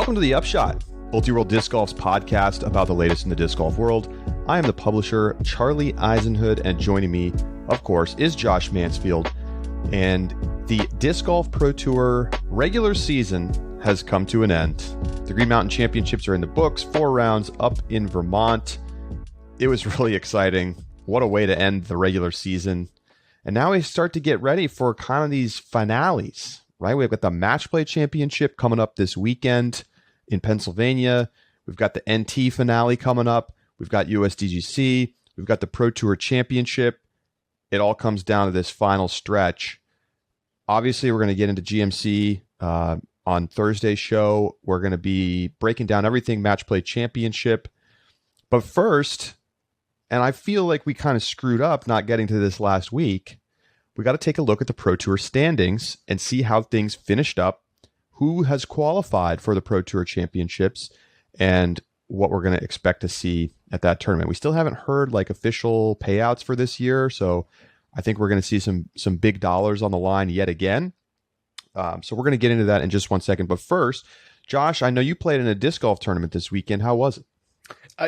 Welcome to the Upshot, Multi-World Disc Golf's podcast about the latest in the disc golf world. I am the publisher, Charlie Eisenhood, and joining me, of course, is Josh Mansfield. And the Disc Golf Pro Tour regular season has come to an end. The Green Mountain Championships are in the books, 4 rounds up in Vermont. It was really exciting. What a way to end the regular season. And now we start to get ready for kind of these finales, right? We've got the Match Play Championship coming up this weekend in Pennsylvania. We've got the NT finale coming up. We've got USDGC. We've got the Pro Tour Championship. It all comes down to this final stretch. Obviously, we're going to get into GMC on Thursday's show. We're going to be breaking down everything Match Play Championship. But first, and I feel like we kind of screwed up not getting to this last week, we got to take a look at the Pro Tour standings and see how things finished up, who has qualified for the Pro Tour Championships, and what we're going to expect to see at that tournament. We still haven't heard like official payouts for this year, so I think we're going to see some big dollars on the line yet again. So we're going to get into that in just one second. But first, Josh, I know you played in a disc golf tournament this weekend. How was it?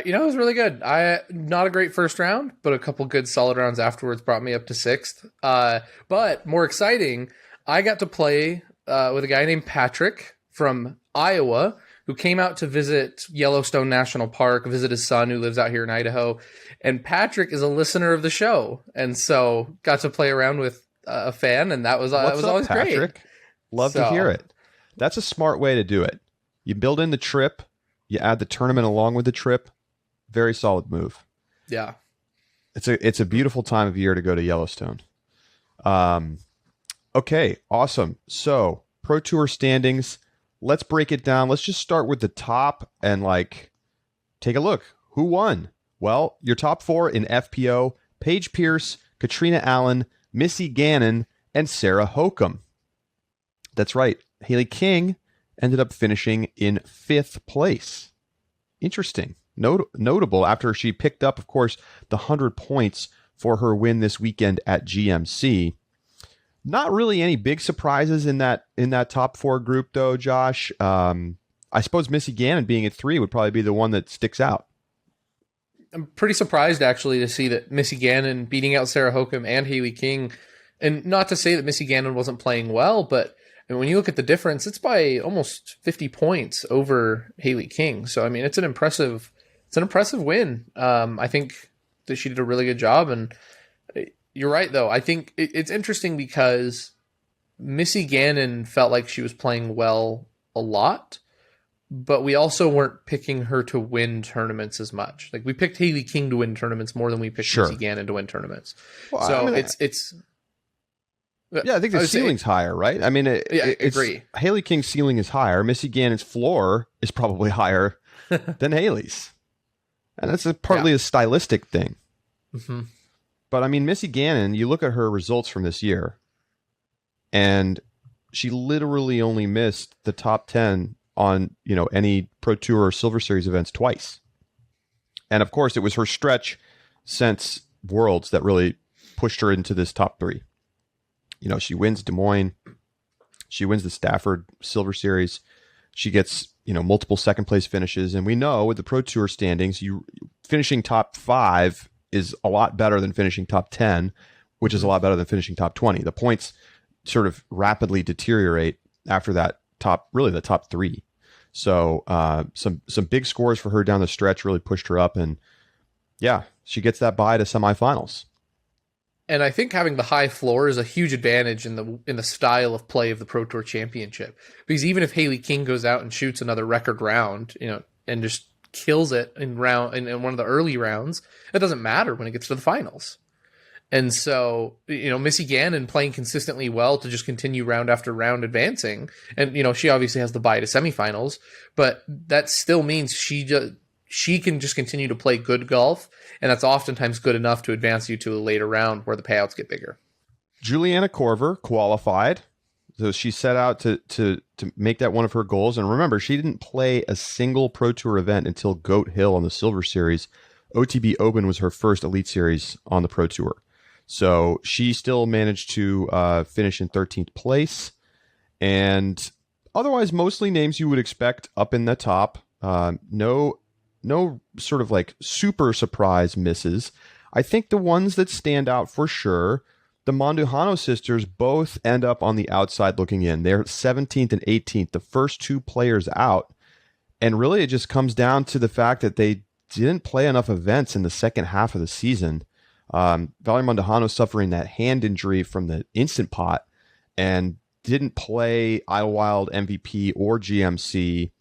It was really good. Not a great first round, but a couple good solid rounds afterwards brought me up to 6th. But more exciting, I got to play with a guy named Patrick from Iowa who came out to visit Yellowstone National Park, visit his son who lives out here in Idaho. And Patrick is a listener of the show. And so got to play around with a fan, and that was always Patrick? Great. Love to hear it. That's a smart way to do it. You build in the trip, you add the tournament along with the trip. Very solid move. Yeah. It's a beautiful time of year to go to Yellowstone. Okay, awesome. So, Pro Tour standings. Let's break it down. Let's just start with the top and take a look. Who won? Well, your top 4 in FPO: Paige Pierce, Katrina Allen, Missy Gannon, and Sarah Hokum. That's right. Hailey King ended up finishing in 5th place. Interesting. Notable after she picked up, of course, the 100 points for her win this weekend at GMC. Not really any big surprises in that top 4 group, though, Josh. I suppose Missy Gannon being at 3 would probably be the one that sticks out. I'm pretty surprised, actually, to see that Missy Gannon beating out Sarah Hokum and Hailey King. And not to say that Missy Gannon wasn't playing well, but when you look at the difference, it's by almost 50 points over Hailey King. So, I mean, it's an impressive win. I think that she did a really good job. And you're right, though. I think it's interesting because Missy Gannon felt like she was playing well a lot, but we also weren't picking her to win tournaments as much. Like, we picked Hailey King to win tournaments more than we picked Missy Gannon to win tournaments. Well, so I think the ceiling's higher, right? I mean, agree. Hailey King's ceiling is higher. Missy Gannon's floor is probably higher than Hailey's. And that's partly a stylistic thing. Mm-hmm. But I mean, Missy Gannon, you look at her results from this year, and she literally only missed the top 10 on, any Pro Tour or Silver Series events twice. And of course, it was her stretch since Worlds that really pushed her into this top 3. She wins Des Moines. She wins the Stafford Silver Series. She gets, multiple second place finishes. And we know with the Pro Tour standings, finishing top 5 is a lot better than finishing top 10, which is a lot better than finishing top 20. The points sort of rapidly deteriorate after the top 3. So some big scores for her down the stretch really pushed her up. And yeah, she gets that bye to semifinals. And I think having the high floor is a huge advantage in the style of play of the Pro Tour Championship. Because even if Hailey King goes out and shoots another record round, and just kills it in one of the early rounds, it doesn't matter when it gets to the finals. And so, Missy Gannon playing consistently well to just continue round after round advancing. And, she obviously has the bye to semifinals, but that still means she can just continue to play good golf, and that's oftentimes good enough to advance you to a later round where the payouts get bigger. Juliana Korver qualified, so she set out to make that one of her goals. And remember, she didn't play a single Pro Tour event until Goat Hill on the Silver Series. OTB Open was her first Elite Series on the Pro Tour. So she still managed to finish in 13th place. And Otherwise, mostly names you would expect up in the top. No sort of like super surprise misses. I think the ones that stand out for sure, the Monduhano sisters both end up on the outside looking in. They're 17th and 18th, the first two players out. And really, it just comes down to the fact that they didn't play enough events in the second half of the season. Valerie Monduhano suffering that hand injury from the Instant Pot and didn't play Idlewild, MVP, or GMC.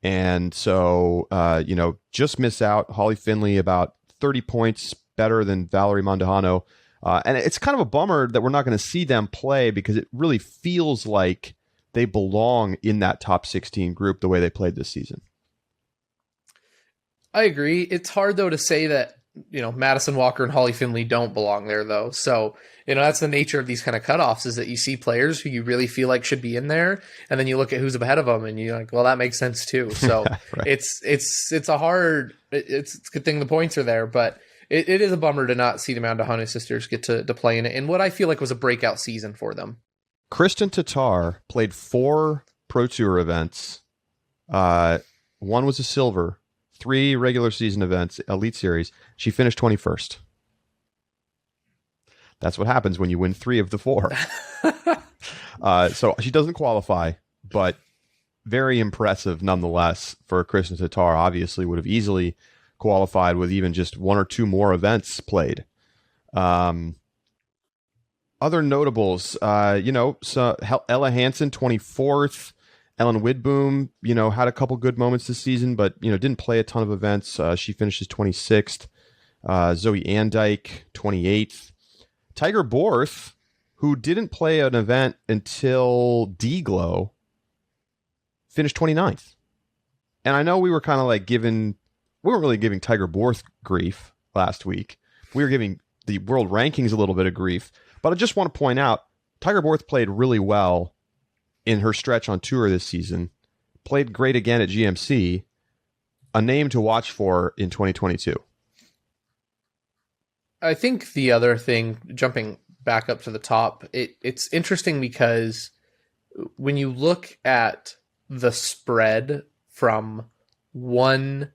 And so, just miss out. Holly Finley about 30 points better than Valerie Monduhano. And it's kind of a bummer that we're not going to see them play because it really feels like they belong in that top 16 group the way they played this season. I agree. It's hard, though, to say that, Madison Walker and Holly Finley don't belong there, though. So, that's the nature of these kind of cutoffs, is that you see players who you really feel like should be in there, and then you look at who's ahead of them, and you're like, well, that makes sense, too. So right. It's a good thing the points are there, but it is a bummer to not see the Monduhano sisters get to play in it, in what I feel like was a breakout season for them. Kristen Tatar played 4 Pro Tour events. One was a silver, 3 regular season events, Elite Series. She finished 21st. That's what happens when you win 3 of the 4. So she doesn't qualify, but very impressive nonetheless for Kristen Tatar. Obviously would have easily qualified with even just 1 or 2 more events played. Other notables, so Ella Hansen, 24th. Ellen Widboom, had a couple good moments this season, but, didn't play a ton of events. She finishes 26th. Zoe Andike, 28th. Tiger Borth, who didn't play an event until D-Glow, finished 29th. And I know we were kind of like we weren't really giving Tiger Borth grief last week. We were giving the world rankings a little bit of grief. But I just want to point out, Tiger Borth played really well in her stretch on tour this season, played great again at GMC, a name to watch for in 2022. I think the other thing, jumping back up to the top, it's interesting because when you look at the spread from 1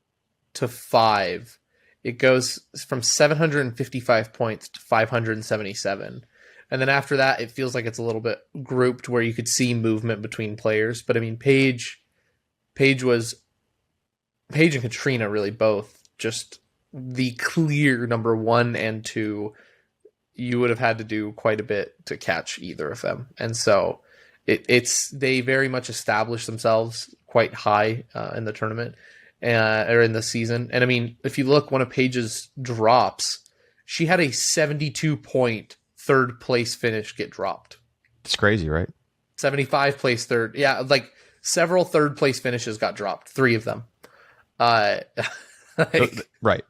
to 5, it goes from 755 points to 577. And then after that, it feels like it's a little bit grouped where you could see movement between players. But I mean, Paige and Katrina really both just the clear number 1 and 2. You would have had to do quite a bit to catch either of them. And so they very much established themselves quite high in the tournament or in the season. And I mean, if you look, one of Paige's drops, she had a 72-point third place finish get dropped. It's crazy, right? 75 place third. Yeah, like several third place finishes got dropped. 3 of them. Right.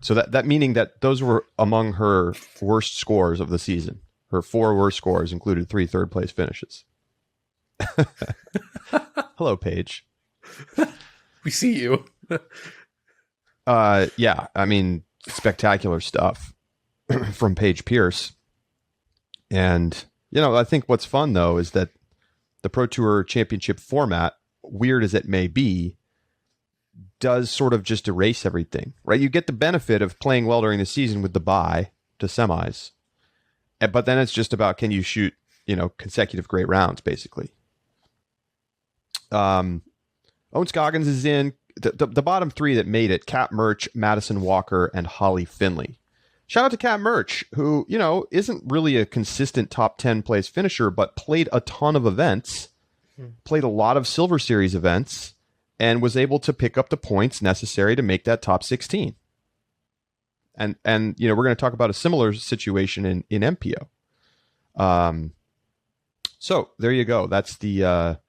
So that meaning that those were among her worst scores of the season. Her 4 worst scores included 3 third place finishes. Hello, Paige. We see you. Yeah, I mean, spectacular stuff from Paige Pierce. And, I think what's fun, though, is that the Pro Tour Championship format, weird as it may be, does sort of just erase everything, right? You get the benefit of playing well during the season with the bye to semis. But then it's just about, can you shoot, consecutive great rounds, basically. Owen Scoggins is in. The bottom 3 that made it, Kat Murch, Madison Walker, and Holly Finley. Shout out to Kat Murch, who, isn't really a consistent top 10 place finisher, but played a ton of events, played a lot of Silver Series events, and was able to pick up the points necessary to make that top 16. And we're going to talk about a similar situation in MPO. So there you go. That's the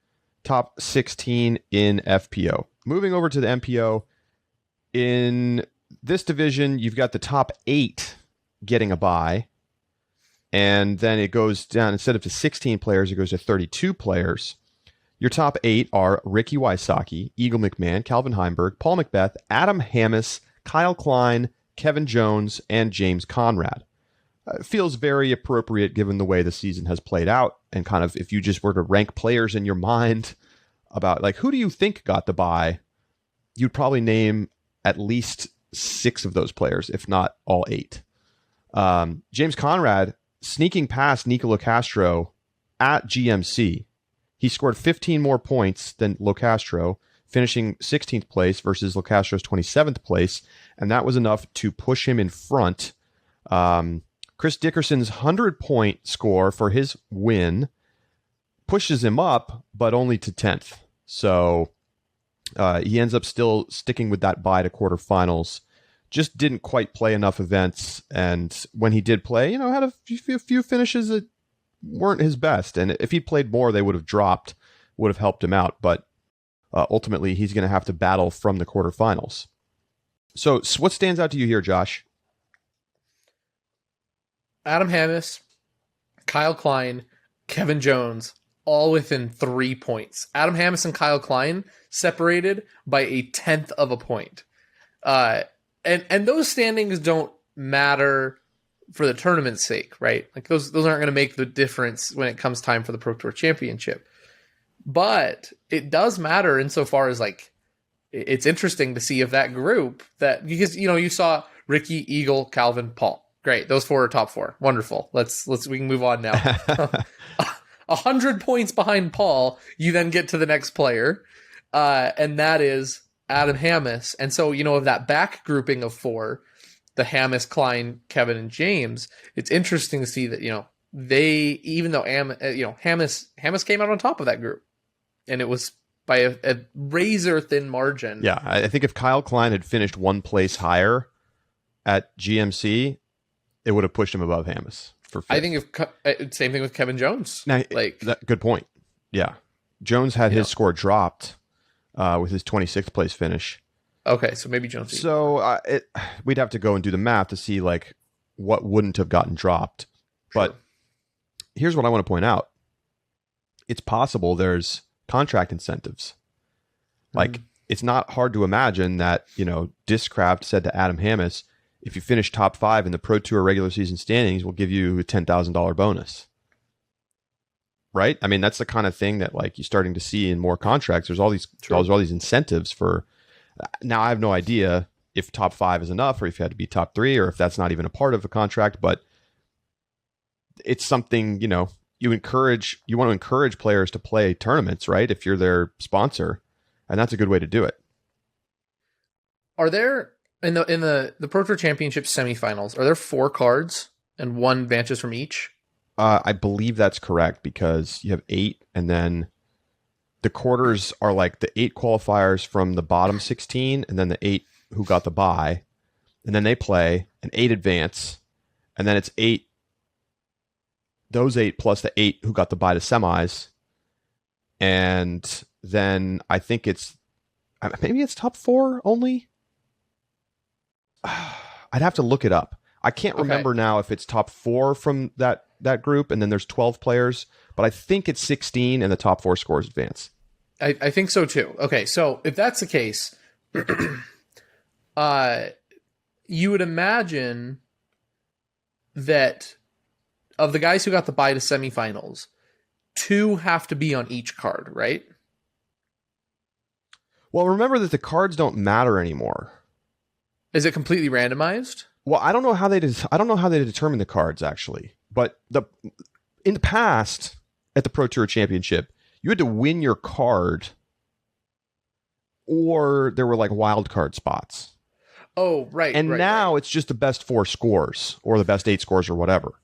top 16 in FPO. Moving over to the MPO, in this division, you've got the top 8 getting a bye, and then it goes down, instead of to 16 players, it goes to 32 players. Your top 8 are Ricky Wysocki, Eagle McMahon, Calvin Heimberg, Paul Macbeth, Adam Hammis, Kyle Klein, Kevin Jones, and James Conrad. It feels very appropriate given the way the season has played out, and kind of if you just were to rank players in your mind, about like, who do you think got the bye? You'd probably name at least 6 of those players, if not all 8. James Conrad sneaking past Nico Castro at GMC. He scored 15 more points than Locastro, finishing 16th place versus Locastro's 27th place, and that was enough to push him in front. Chris Dickerson's 100-point score for his win pushes him up, but only to 10th. So he ends up still sticking with that bye to quarterfinals. Just didn't quite play enough events, and when he did play, had a few finishes that weren't his best. And if he'd played more, they would have dropped, would have helped him out. But ultimately, he's going to have to battle from the quarterfinals. So what stands out to you here, Josh? Adam Hammes, Kyle Klein, Kevin Jones, all within 3 points. Adam Hammes and Kyle Klein separated by a 10th of a point. And those standings don't matter for the tournament's sake, right? Like those aren't going to make the difference when it comes time for the Pro Tour Championship. But it does matter insofar as like it's interesting to see if that group because you saw Ricky, Eagle, Calvin, Paul. Great, those 4 are top 4. Wonderful. We can move on now. 100 points behind Paul, you then get to the next player, and that is Adam Hammes. And so, of that back grouping of 4, the Hammes, Klein, Kevin, and James, it's interesting to see that, they, even though Hammes came out on top of that group, and it was by a razor thin margin. Yeah, I think if Kyle Klein had finished 1 place higher at GMC, it would have pushed him above Hammes for 5th. I think same thing with Kevin Jones. Now, good point. Yeah. Jones had his score dropped with his 26th place finish. Okay, so maybe Jones. So we'd have to go and do the math to see like what wouldn't have gotten dropped. Sure. But here's what I want to point out. It's possible there's contract incentives. Like it's not hard to imagine that, Discraft said to Adam Hammes, if you finish top 5 in the Pro Tour regular season standings, we'll give you a $10,000 bonus. Right? I mean, that's the kind of thing that like you're starting to see in more contracts. There's all these incentives for. Now I have no idea if top 5 is enough, or if you had to be top 3, or if that's not even a part of a contract. But it's something you want to encourage players to play tournaments, right? If you're their sponsor, and that's a good way to do it. Are there in the Pro Tour Championship semifinals? Are there 4 cards and 1 advances from each? I believe that's correct because you have 8, and then the quarters are like the 8 qualifiers from the bottom 16, and then the 8 who got the bye, and then they play an 8 advance, and then it's 8. Those 8 plus the 8 who got the bye to semis, and then I think maybe it's top 4 only. I'd have to look it up. I can't remember now if it's top 4 from that group, and then there's 12 players, but I think it's 16 and the top 4 scores advance. I think so too. Okay, so if that's the case, you would imagine that of the guys who got the bye to semifinals, 2 have to be on each card, right? Well, remember that the cards don't matter anymore. Is it completely randomized? Well, I don't know how they determine the cards actually. But in the past at the Pro Tour Championship, you had to win your card, or there were like wild card spots. Oh, right. And now it's just the best 4 scores or the best 8 scores or whatever,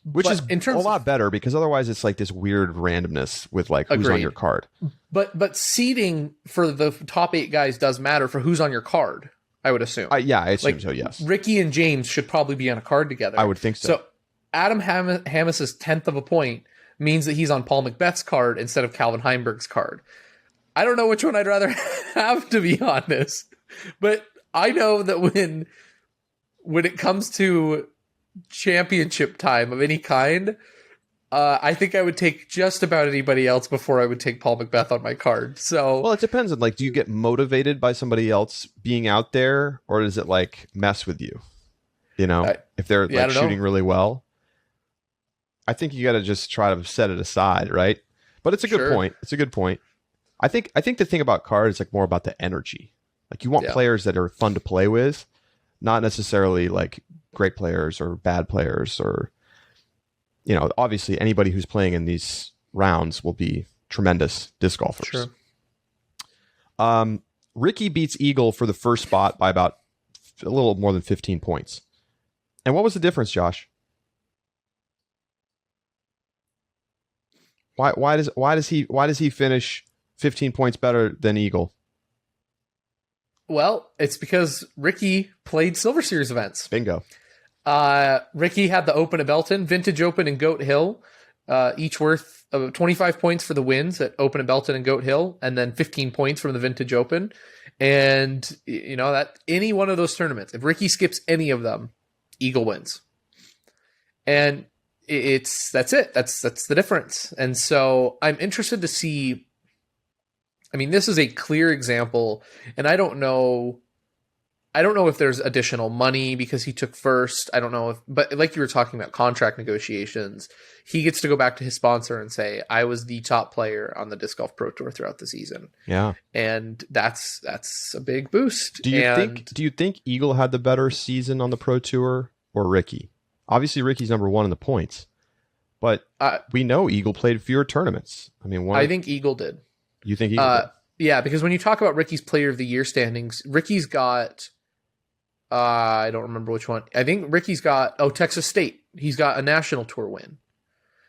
which is a lot better because otherwise it's like this weird randomness with like who's on your card. But seeding for the top 8 guys does matter for who's on your card, I would assume. Yeah, I assume so, yes. Ricky and James should probably be on a card together. I would think so. So Adam Hammes' 10th of a point means that he's on Paul McBeth's card instead of Calvin Heimberg's card. I don't know which one I'd rather have, to be honest. But I know that when it comes to championship time of any kind, I think I would take just about anybody else before I would take Paul McBeth on my card. So, well, it depends on like, do you get motivated by somebody else being out there, or does it like mess with you? If they're like shooting really well, I think you got to just try to set it aside, right? But it's a good point. It's a good point. I think the thing about cards is like more about the energy. Like you want players that are fun to play with, not necessarily like great players or bad players, or obviously anybody who's playing in these rounds will be tremendous disc golfers. Sure. Ricky beats Eagle for the first spot by about a little more than 15 points. And what was the difference, Josh? Why does he finish 15 points better than Eagle? Well, it's because Ricky played Silver Series events. Bingo. Ricky had the Open at Belton, Vintage Open, and Goat Hill, each worth 25 points for the wins at Open at Belton and Goat Hill, and then 15 points from the Vintage Open. And that any one of those tournaments, if Ricky skips any of them, Eagle wins. And that's it. That's the difference. And so I'm interested to see. I mean, this is a clear example, and I don't know if there's additional money because he took first. I don't know but like you were talking about contract negotiations, he gets to go back to his sponsor and say, I was the top player on the Disc Golf Pro Tour throughout the season. Yeah. And that's a big boost. Do you think Eagle had the better season on the Pro Tour or Ricky? Obviously Ricky's number one in the points, but we know Eagle played fewer tournaments. I mean, I think Eagle did. You think Eagle did? Yeah, because when you talk about Ricky's Player of the Year standings, Ricky's got I don't remember which one. I think Ricky's got Texas State. He's got a national tour win.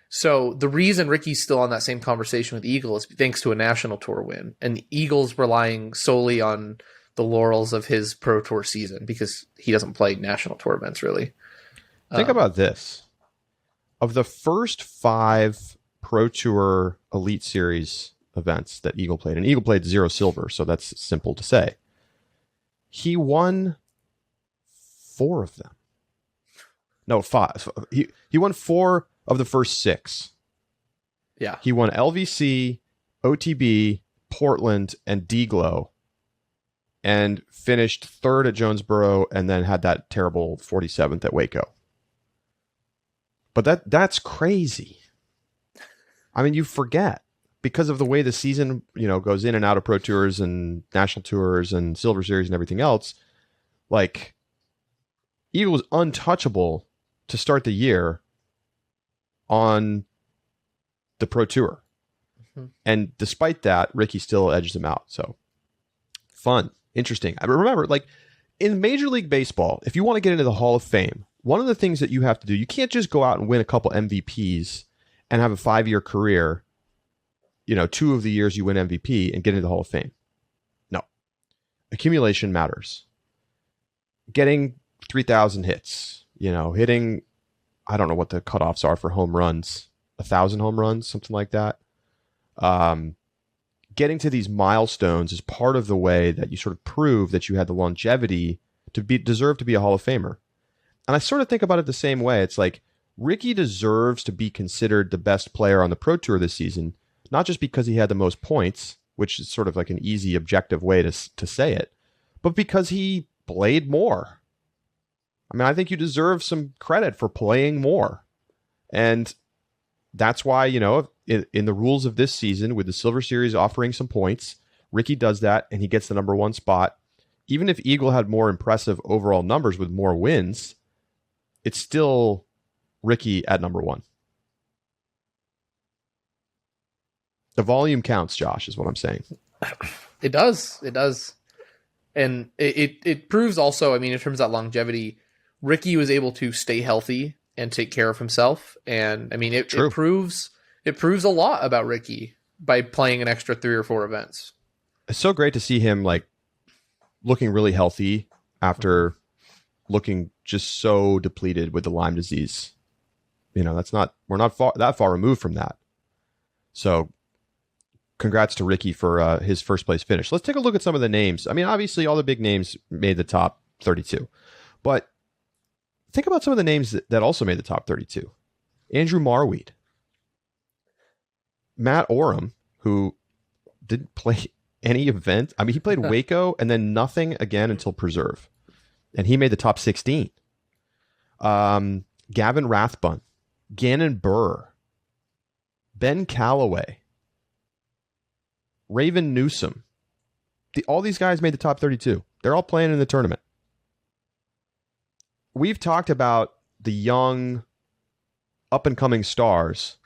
So the reason Ricky's still on that same conversation with Eagle is thanks to a national tour win, and the Eagle's relying solely on the laurels of his Pro Tour season because he doesn't play national tour events really. Think about this: of the first 5 Pro Tour Elite Series events that Eagle played, and Eagle played 0 silver, so that's simple to say. He won 4 of them. No, 5. He won 4 of the first 6. Yeah. He won LVC, OTB, Portland, and D-Glow, and finished 3rd at Jonesboro, and then had that terrible 47th at Waco. But that's crazy. I mean, you forget because of the way the season, goes in and out of Pro Tours and National Tours and Silver Series and everything else. Like, Eagle was untouchable to start the year on the Pro Tour. Mm-hmm. And despite that, Ricky still edged him out. So fun, interesting. I remember, like, in Major League Baseball, if you want to get into the Hall of Fame, one of the things that you have to do, you can't just go out and win a couple MVPs and have a 5-year career, 2 of the years you win MVP and get into the Hall of Fame. No. Accumulation matters. Getting 3,000 hits, hitting, I don't know what the cutoffs are for home runs, 1,000 home runs, something like that. Getting to these milestones is part of the way that you sort of prove that you had the longevity to deserve to be a Hall of Famer. And I sort of think about it the same way. It's like Ricky deserves to be considered the best player on the Pro Tour this season, not just because he had the most points, which is sort of like an easy, objective way to say it, but because he played more. I mean, I think you deserve some credit for playing more. And that's why, in the rules of this season, with the Silver Series offering some points, Ricky does that and he gets the number 1 spot. Even if Eagle had more impressive overall numbers with more wins, it's still Ricky at number 1. The volume counts, Josh, is what I'm saying. It does. And it proves also, I mean, in terms of that longevity, Ricky was able to stay healthy and take care of himself. And I mean, it proves a lot about Ricky by playing an extra 3 or 4 events. It's so great to see him like looking really healthy after looking just so depleted with the Lyme disease. We're not that far removed from that. So congrats to Ricky for his first place finish. Let's take a look at some of the names. I mean, obviously all the big names made the top 32, but think about some of the names that also made the top 32. Andrew Marweed, Matt Oram, who didn't play any event. I mean, he played Waco and then nothing again until Preserve, and he made the top 16. Gavin Rathbun, Gannon Burr, Ben Calloway, Raven Newsom. All these guys made the top 32. They're all playing in the tournament. We've talked about the young, up-and-coming stars,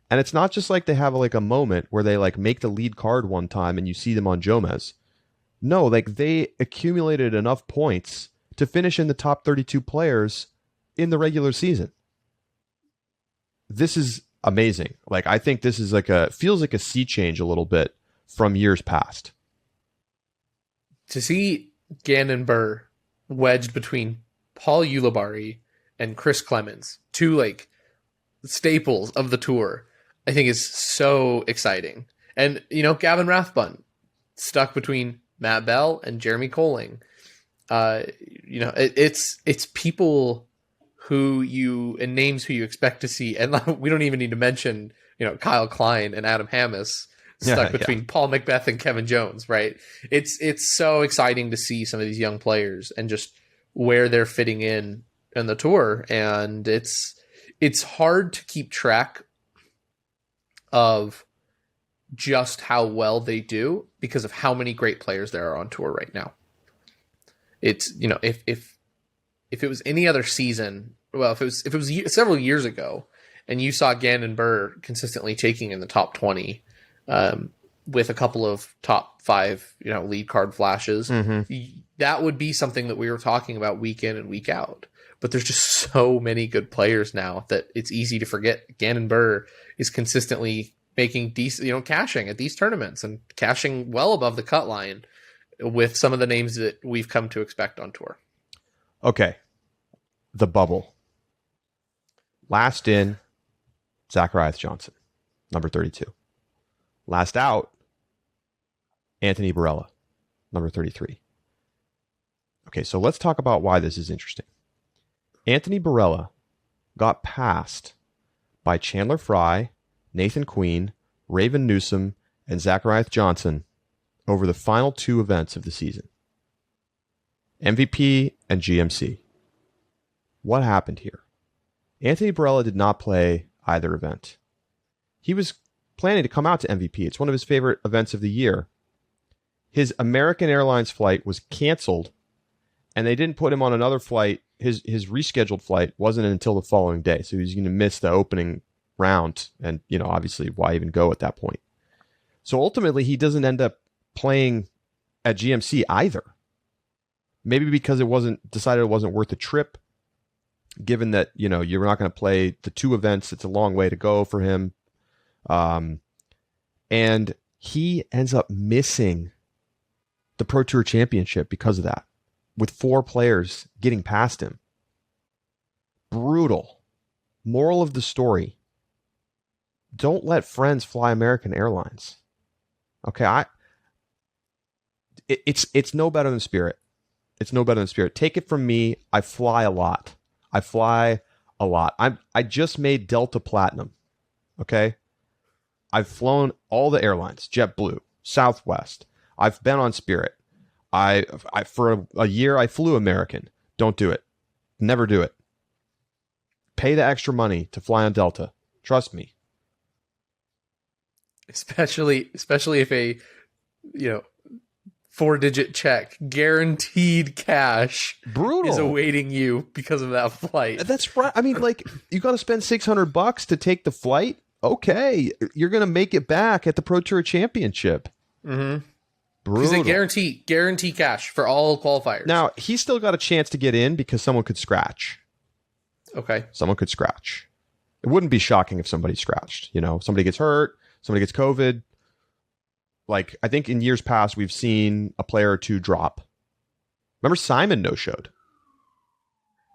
and it's not just like they have like a moment where they like make the lead card one time and you see them on Jomez. No, like they accumulated enough points to finish in the top 32 players in the regular season. This is amazing. Like, I think this is feels like a sea change a little bit from years past. To see Gannon Buhr wedged between Paul Ulibarri and Chris Clemens, two like staples of the tour, I think is so exciting. And, Gavin Rathbun stuck between Matt Bell and Jeremy Colling. It's people and names who you expect to see. And we don't even need to mention, Kyle Klein and Adam Hammes stuck between Paul Macbeth and Kevin Jones, right? It's so exciting to see some of these young players and just where they're fitting in the tour. And it's hard to keep track of just how well they do because of how many great players there are on tour right now. It's, if it was any other season, well, if it was several years ago and you saw Gannon Buhr consistently taking in the top 20, with a couple of top 5, lead card flashes, that would be something that we were talking about week in and week out. But there's just so many good players now that it's easy to forget. Gannon Buhr is consistently making decent, cashing at these tournaments and cashing well above the cut line with some of the names that we've come to expect on tour. Okay. The bubble. Last in, Zacharias Johnson, number 32. Last out, Anthony Barella, number 33. Okay, so let's talk about why this is interesting. Anthony Barella got passed by Chandler Fry, Nathan Queen, Raven Newsom, and Zacharias Johnson over the final 2 events of the season. MVP and GMC. What happened here? Anthony Barella did not play either event. He was planning to come out to MVP. It's one of his favorite events of the year. His American Airlines flight was canceled, and they didn't put him on another flight. His rescheduled flight wasn't until the following day, so he was going to miss the opening round, and obviously why even go at that point? So ultimately, he doesn't end up playing at GMC either. Maybe because it wasn't worth the trip, given that you're not going to play the 2 events. It's a long way to go for him. And he ends up missing the Pro Tour Championship because of that, with 4 players getting past him. Brutal. Moral of the story: don't let friends fly American Airlines. Okay, it's no better than Spirit. It's no better than Spirit. Take it from me, I fly a lot. I just made Delta Platinum. Okay? I've flown all the airlines, JetBlue, Southwest. I've been on Spirit. I for a year I flew American. Don't do it. Never do it. Pay the extra money to fly on Delta. Trust me. Especially if a 4-digit check, guaranteed cash, brutal, is awaiting you because of that flight. That's right. I mean, like, you got to spend $600 to take the flight. Okay, you're gonna make it back at the Pro Tour Championship. Mm-hmm. Brutal. Because they guarantee cash for all qualifiers. Now he's still got a chance to get in because someone could scratch. Okay, someone could scratch. It wouldn't be shocking if somebody scratched. Somebody gets hurt, somebody gets COVID. Like, I think in years past, we've seen a player or 2 drop. Remember Simon no-showed?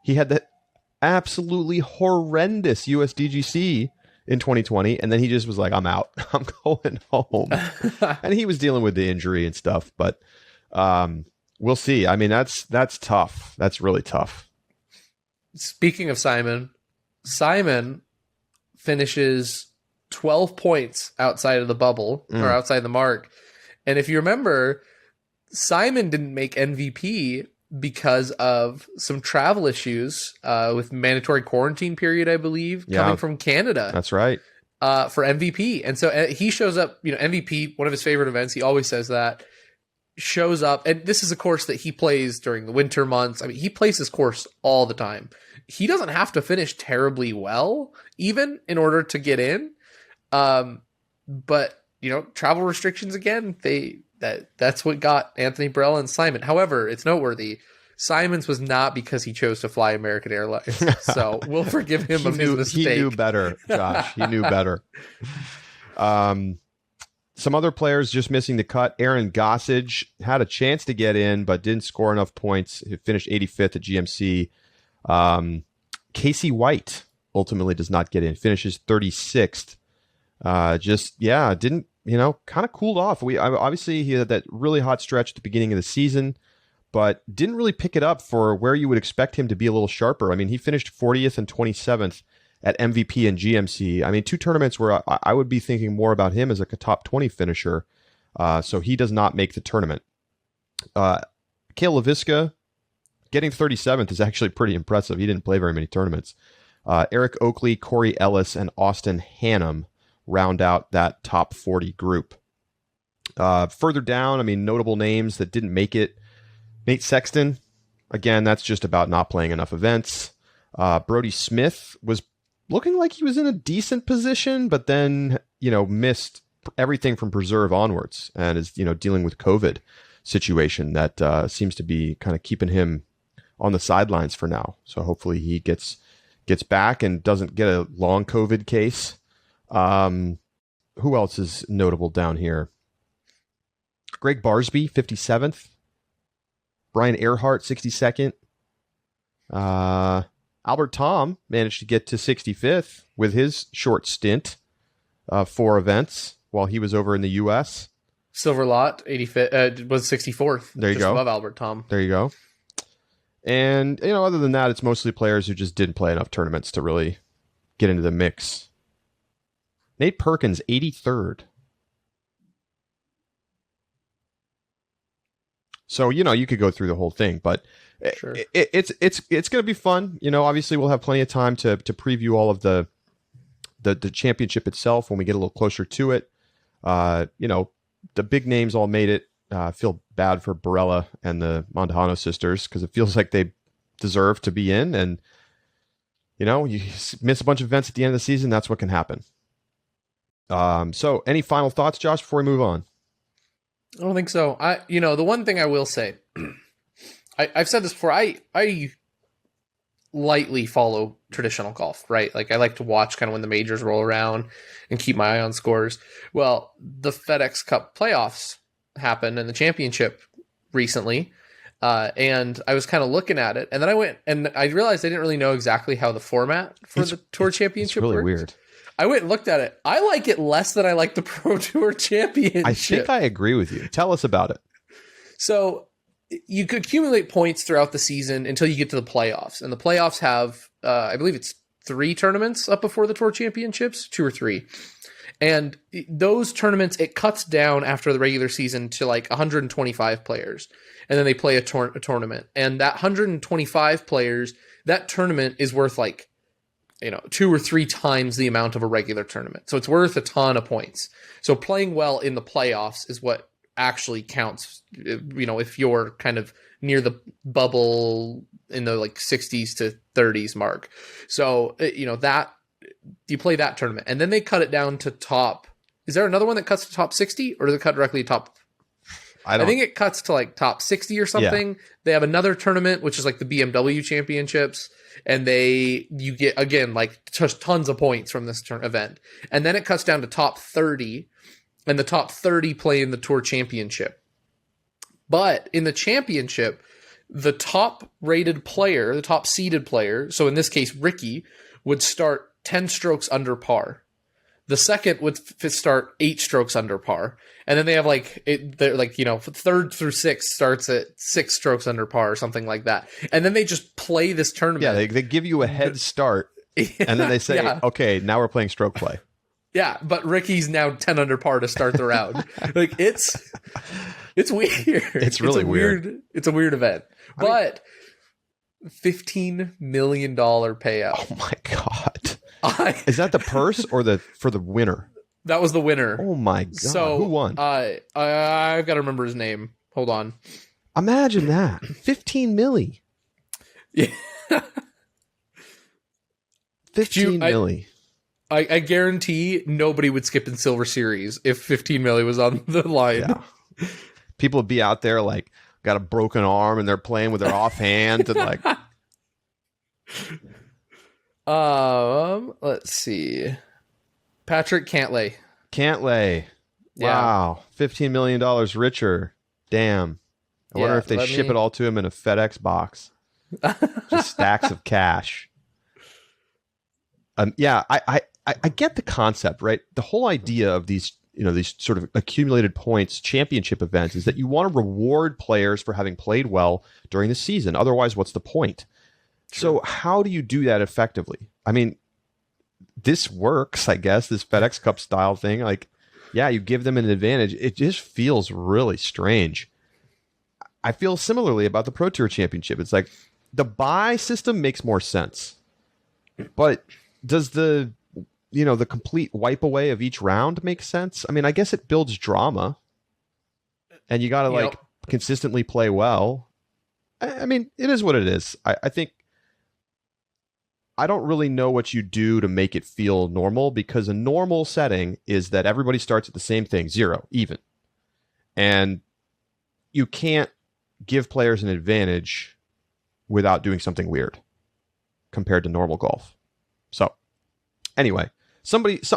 He had that absolutely horrendous USDGC in 2020, and then he just was like, I'm out. I'm going home. And he was dealing with the injury and stuff, but we'll see. I mean, that's tough. That's really tough. Speaking of Simon finishes 12 points outside of the bubble, or outside the mark. And if you remember, Simon didn't make MVP because of some travel issues with mandatory quarantine period, I believe, coming from Canada. That's right. for MVP. And so he shows up, MVP, one of his favorite events. He always says that. Shows up, and this is a course that he plays during the winter months. I mean, he plays this course all the time. He doesn't have to finish terribly well, even in order to get in. But travel restrictions again. That's what got Anthony Barella and Simon. However, it's noteworthy. Simon's was not because he chose to fly American Airlines, so we'll forgive him of his mistake. He knew better, Josh. He knew better. Some other players just missing the cut. Aaron Gossage had a chance to get in, but didn't score enough points. He finished 85th at GMC. Casey White ultimately does not get in. Finishes 36th. Didn't, kind of cooled off. Obviously, he had that really hot stretch at the beginning of the season, but didn't really pick it up for where you would expect him to be a little sharper. I mean, he finished 40th and 27th at MVP and GMC. I mean, two tournaments where I would be thinking more about him as like a top 20 finisher. So he does not make the tournament. Kale LaVisca getting 37th is actually pretty impressive. He didn't play very many tournaments. Eric Oakley, Corey Ellis, and Austin Hannum round out that top 40 group. Further down, I mean, notable names that didn't make it. Nate Sexton, again, that's just about not playing enough events. Brody Smith was looking like he was in a decent position, but then, missed everything from Preserve onwards and is, dealing with COVID situation that seems to be kind of keeping him on the sidelines for now. So hopefully he gets back and doesn't get a long COVID case. Who else is notable down here? Greg Barsby, 57th. Brian Earhart, 62nd. Albert Tom managed to get to 65th with his short stint, 4 events while he was over in the U.S. Silver Lot, 85th, was 64th. There you go. Above Albert Tom. There you go. And, other than that, it's mostly players who just didn't play enough tournaments to really get into the mix. Nate Perkins, 83rd. So, you could go through the whole thing, but sure. It's going to be fun. Obviously we'll have plenty of time to preview all of the championship itself when we get a little closer to it. The big names all made it. I feel bad for Barella and the Mondahano sisters because it feels like they deserve to be in. And, you miss a bunch of events at the end of the season. That's what can happen. So any final thoughts, Josh, before we move on? I don't think so. The one thing I will say, I've said this before, I lightly follow traditional golf, right? Like I like to watch kind of when the majors roll around and keep my eye on scores. Well, the FedEx Cup playoffs happened and the championship recently. And I was kind of looking at it and then I went and I realized I didn't really know exactly how the format for the Tour Championship worked. It's really worked. weird. I went and looked at it. I like it less than I like the Pro Tour Championship. I think I agree with you. Tell us about it. So you could accumulate points throughout the season until you get to the playoffs. And the playoffs have, I believe it's 3 tournaments up before the Tour Championships, 2 or 3. And those tournaments, it cuts down after the regular season to like 125 players. And then they play a tournament. And that 125 players, that tournament is worth like, 2 or 3 times the amount of a regular tournament. So it's worth a ton of points. So playing well in the playoffs is what actually counts, if you're kind of near the bubble in the like 60s to 30s mark. So, that you play that tournament and then they cut it down to top. Is there another one that cuts to top 60 or does it cut directly to top? I think it cuts to like top 60 or something. Yeah. They have another tournament, which is like the BMW championships. And you get, again, like just tons of points from this event. And then it cuts down to top 30 and the top 30 play in the Tour Championship. But in the championship, the top rated player, the top seeded player, so in this case, Ricky, would start 10 strokes under par. The second would start 8 strokes under par. And then they have third through 6th starts at 6 strokes under par or something like that. And then they just play this tournament. Yeah, they give you a head start. And then they say, okay, now we're playing stroke play. Yeah, but Ricky's now 10 under par to start the round. Like it's weird. It's really weird. It's a weird event. But $15 million payout. Oh my God. Is that the purse or for the winner? That was the winner. Oh my God. So who won? I've got to remember his name. Hold on. Imagine that. 15 milli. Yeah. 15 milli. I guarantee nobody would skip in Silver Series if 15 milli was on the line. Yeah. People would be out there like got a broken arm and they're playing with their offhand and like. Let's see. Patrick Cantlay. Wow. Yeah. $15 million richer. Damn. I wonder if they ship it all to him in a FedEx box. Just stacks of cash. Yeah, I get the concept, right? The whole idea of these sort of accumulated points championship events is that you want to reward players for having played well during the season. Otherwise, what's the point? Sure. So how do you do that effectively? I mean, this works, I guess, this FedEx Cup style thing. Like, yeah, you give them an advantage. It just feels really strange. I feel similarly about the Pro Tour Championship. It's like the buy system makes more sense. But does the complete wipe away of each round make sense? I mean, I guess it builds drama. And you got to consistently play well. I mean, it is what it is. I think I don't really know what you do to make it feel normal, because a normal setting is that everybody starts at the same thing, 0, even. And you can't give players an advantage without doing something weird compared to normal golf. So anyway,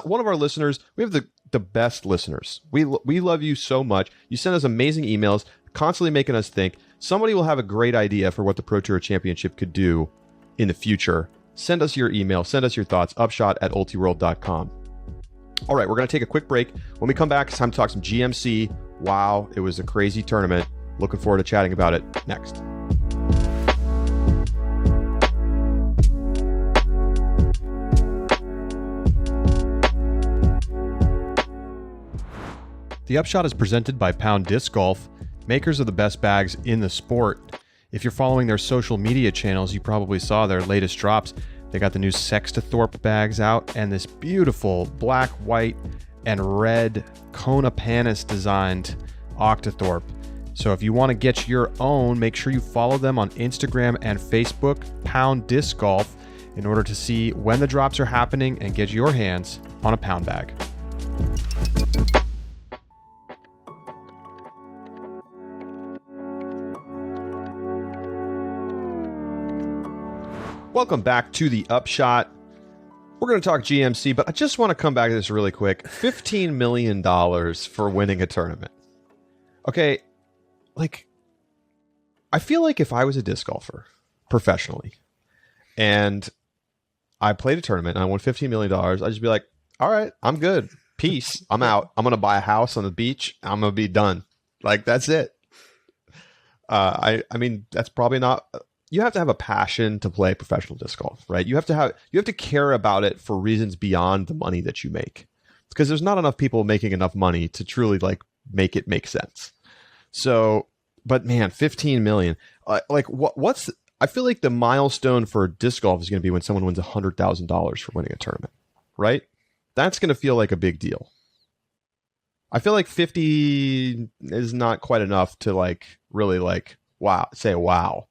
one of our listeners, we have the best listeners. We love you so much. You send us amazing emails, constantly making us think. Somebody will have a great idea for what the Pro Tour Championship could do in the future. Send us your email. Send us your thoughts. upshot@ultiworld.com. All right, we're going to take a quick break. When we come back, it's time to talk some GMC. Wow, it was a crazy tournament. Looking forward to chatting about it next. The Upshot is presented by Pound Disc Golf, makers of the best bags in the sport. If you're following their social media channels, you probably saw their latest drops. They got the new Sextathorpe bags out and this beautiful black, white, and red Kona Panis designed Octathorpe. So if you want to get your own, make sure you follow them on Instagram and Facebook, Pound Disc Golf, in order to see when the drops are happening and get your hands on a Pound bag. Welcome back to the Upshot. We're going to talk GMC, but I just want to come back to this really quick. $15 million for winning a tournament. Okay, I feel like if I was a disc golfer professionally and I played a tournament and I won $15 million, I'd just be like, all right, I'm good. Peace. I'm out. I'm going to buy a house on the beach. I'm going to be done. Like, that's it. I mean, that's probably not... You have to have a passion to play professional disc golf, right? You have to care about it for reasons beyond the money that you make, because there's not enough people making enough money to truly make it make sense. So, but man, 15 million. What's I feel like the milestone for disc golf is going to be when someone wins $100,000 for winning a tournament, right? That's going to feel like a big deal. I feel like 50 is not quite enough to really wow, say wow.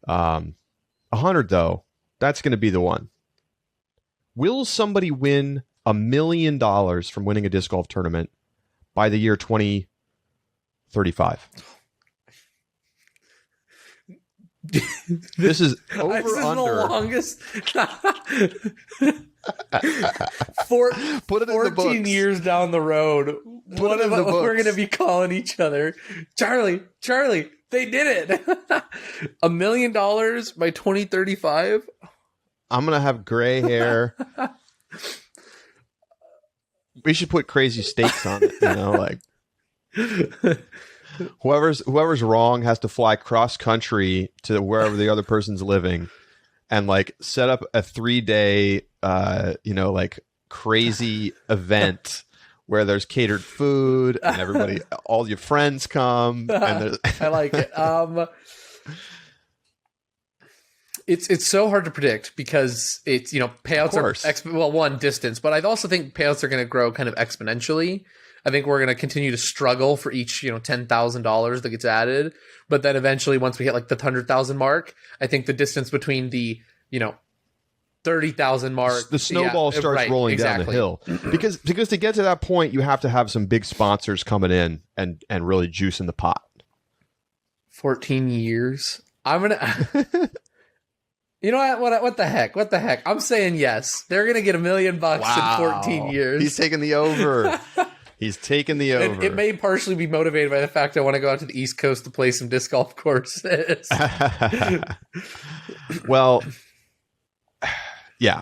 100 though, that's going to be the one. Will somebody win $1 million from winning a disc golf tournament by the year 2035? This is over this is under. The longest. Put it in the 14 books. years down the road, Put it in the books. we're going to be calling each other, Charlie, they did it. $1 million by 2035. I'm going to have gray hair. We should put crazy stakes on it, whoever's wrong has to fly cross country to wherever the other person's living and set up a 3-day crazy event where there's catered food and everybody, all your friends come. And I like it. It's so hard to predict because it's, payouts are one, distance, but I also think payouts are going to grow kind of exponentially. I think we're going to continue to struggle for each, $10,000 that gets added. But then eventually, once we hit like the 100,000 mark, I think the distance between the, 30,000 mark, the snowball starts rolling down the hill. Because to get to that point, you have to have some big sponsors coming in and really juicing the pot. 14 years. I'm going to... You know what the heck? What the heck? I'm saying yes. They're going to get $1 million in 14 years. He's taking the over. He's taking the over. It may partially be motivated by the fact I want to go out to the East Coast to play some disc golf courses. Well, yeah.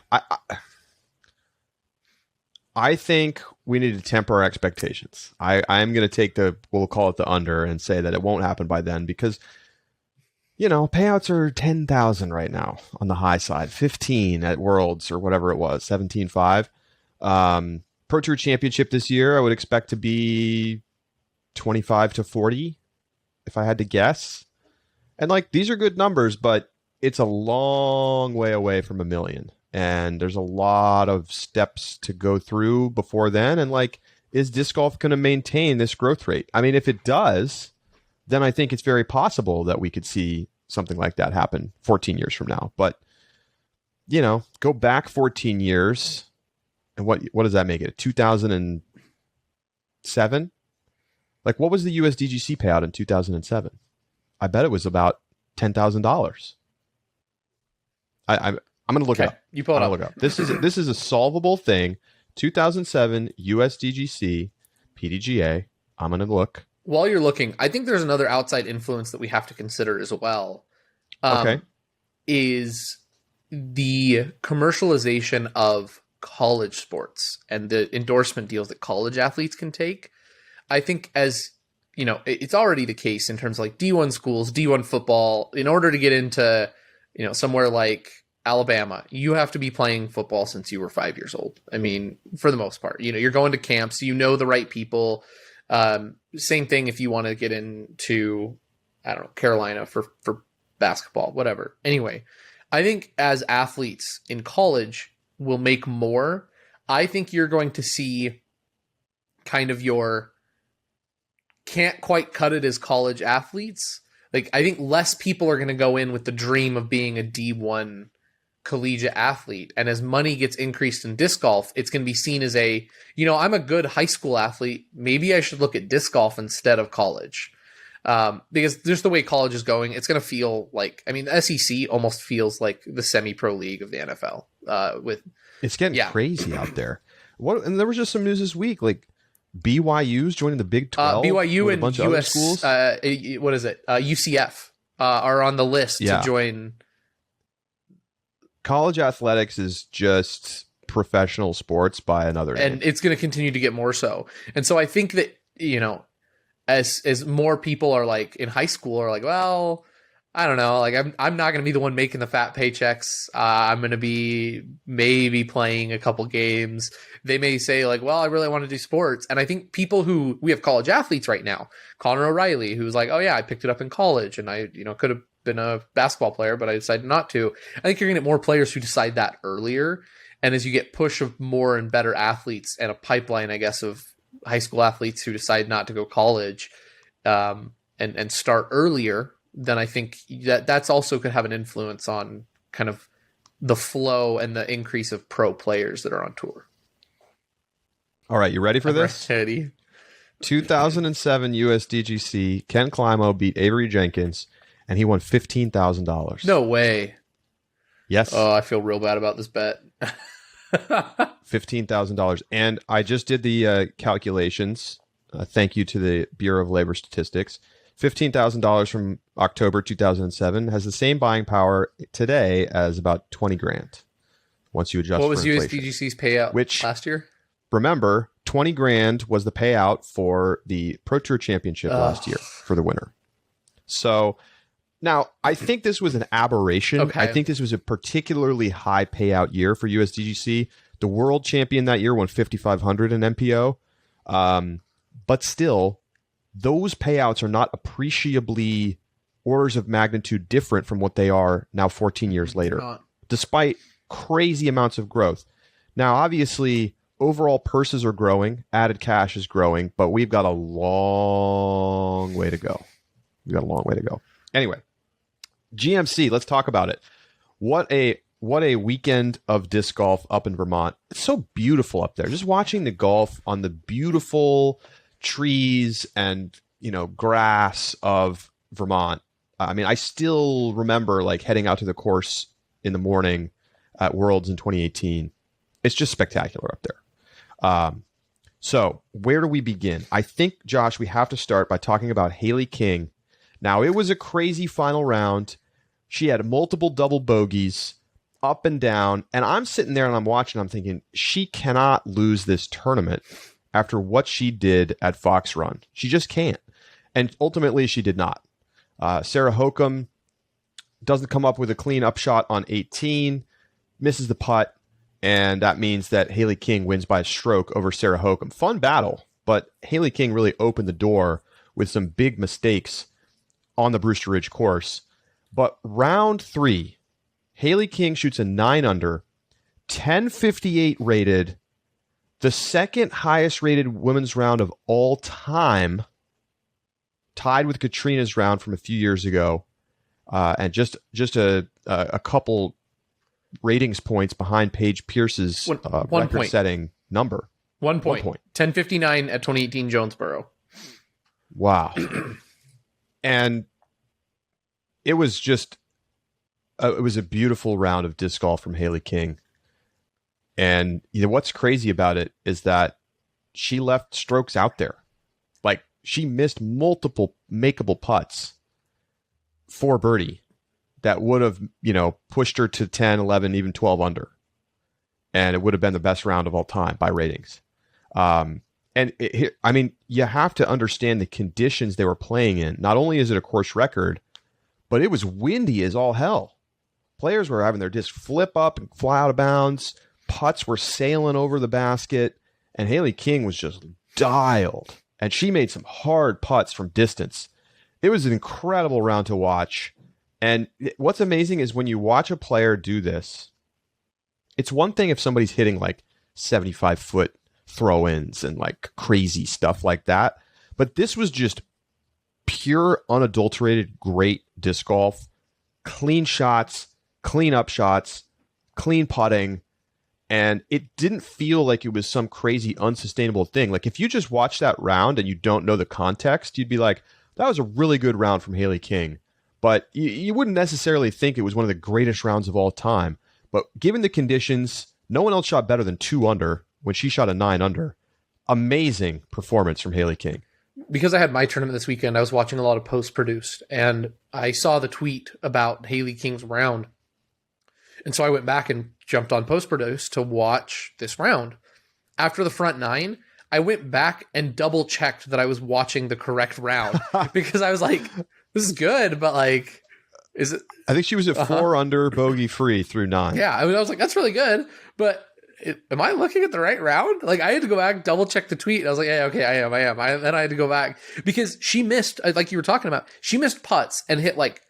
I think we need to temper our expectations. I'm going to take we'll call it the under and say that it won't happen by then because, payouts are 10,000 right now on the high side, 15 at Worlds or whatever it was, 17.5. Pro Tour Championship this year, I would expect to be 25 to 40, if I had to guess. And these are good numbers, but it's a long way away from $1 million. And there's a lot of steps to go through before then. And is disc golf going to maintain this growth rate? I mean, if it does, then I think it's very possible that we could see something like that happen 14 years from now. But, go back 14 years. And what does that make it? 2007? What was the USDGC payout in 2007? I bet it was about $10,000. I'm going to look it up. You pull it up. Look up. This is a solvable thing. 2007 USDGC PDGA. I'm going to look. While you're looking, I think there's another outside influence that we have to consider as well. Okay. Is the commercialization of college sports and the endorsement deals that college athletes can take. I think it's already the case in terms of D1 schools, D1 football. In order to get into, somewhere like Alabama, you have to be playing football since you were 5 years old. I mean, for the most part, you're going to camps, the right people. Same thing if you want to get into, I don't know, Carolina for basketball, whatever. Anyway, I think as athletes in college will make more, I think you're going to see kind of your can't quite cut it as college athletes. I think less people are going to go in with the dream of being a D1 collegiate athlete. And as money gets increased in disc golf, it's going to be seen as I'm a good high school athlete. Maybe I should look at disc golf instead of college. Because just the way college is going, it's going to feel the SEC almost feels like the semi-pro league of the NFL. It's getting crazy out there. And there was just some news this week, BYU's joining the Big 12. BYU and a bunch of other schools. What is it? UCF are on the list to join. College athletics is just professional sports by another name. And it's going to continue to get more so. And so I think that, as more people are in high school are well, I don't know, I'm not going to be the one making the fat paychecks. I'm going to be maybe playing a couple games. They may say well, I really want to do sports. And I think we have college athletes right now, Connor O'Reilly, who's oh yeah, I picked it up in college and I, could have been a basketball player, but I decided not to. I think you're going to get more players who decide that earlier. And as you get push of more and better athletes and a pipeline, I guess, of high school athletes who decide not to go college and start earlier, then I think that's also could have an influence on kind of the flow and the increase of pro players that are on tour. All right, you ready for this? Ready. 2007 USDGC, Ken Climo beat Avery Jenkins, and he won $15,000. No way. Yes. Oh, I feel real bad about this bet. $15,000. And I just did the calculations. Thank you to the Bureau of Labor Statistics. $15,000 from October 2007 has the same buying power today as about 20 grand once you adjust for inflation. What was USDGC's payout last year? Remember, 20 grand was the payout for the Pro Tour Championship last year for the winner. So now I think this was an aberration. Okay. I think this was a particularly high payout year for USDGC. The world champion that year won $5,500 in MPO. But still, those payouts are not appreciably orders of magnitude different from what they are now 14 years later, despite crazy amounts of growth. Now, obviously, overall purses are growing, added cash is growing, but we've got a long way to go. Anyway, GMC, let's talk about it. What a weekend of disc golf up in Vermont. It's so beautiful up there. Just watching the golf on the beautiful trees and, grass of Vermont. I mean, I still remember like heading out to the course in the morning at Worlds in 2018. It's just spectacular up there. So where do we begin? I think, Josh, we have to start by talking about Hailey King. Now, it was a crazy final round. She had multiple double bogeys up and down. And I'm sitting there and I'm watching. I'm thinking, she cannot lose this tournament after what she did at Fox Run. She just can't. And ultimately, she did not. Sarah Hokom doesn't come up with a clean upshot on 18, misses the putt. And that means that Hailey King wins by a stroke over Sarah Hokom. Fun battle, but Hailey King really opened the door with some big mistakes on the Brewster Ridge course. But round 3, Hailey King shoots a 9-under, 1058 rated, the second highest rated women's round of all time, tied with Katrina's round from a few years ago, and just a couple ratings points behind Paige Pierce's record-setting number. 1 point. 1059 at 2018 Jonesboro. Wow. And it was just it was a beautiful round of disc golf from Hailey King. And what's crazy about it is that she left strokes out there. Like, she missed multiple makeable putts for birdie that would have, pushed her to 10, 11, even 12 under. And it would have been the best round of all time by ratings. You have to understand the conditions they were playing in. Not only is it a course record, but it was windy as all hell. Players were having their disc flip up and fly out of bounds. Putts were sailing over the basket. And Hailey King was just dialed. And she made some hard putts from distance. It was an incredible round to watch. And what's amazing is when you watch a player do this, it's one thing if somebody's hitting like 75-foot throw-ins and like crazy stuff like that. But this was just pure, unadulterated, great disc golf. Clean shots, clean up shots, clean putting. And it didn't feel like it was some crazy unsustainable thing. Like if you just watch that round and you don't know the context, you'd be like, that was a really good round from Hailey King. But you wouldn't necessarily think it was one of the greatest rounds of all time. But given the conditions, no one else shot better than 2 under when she shot a 9 under. Amazing performance from Hailey King. Because I had my tournament this weekend, I was watching a lot of post-produced, and I saw the tweet about Hailey King's round. And so I went back and jumped on post-produced to watch this round. After the front 9, I went back and double-checked that I was watching the correct round. Because I was like, this is good, but like, is it? I think she was at 4 under, bogey free through 9. Yeah, I was like, that's really good, but am I looking at the right round? Like, I had to go back, double check the tweet. I was like, yeah, okay, I am. Then I had to go back because she missed, like you were talking about, she missed putts and hit like,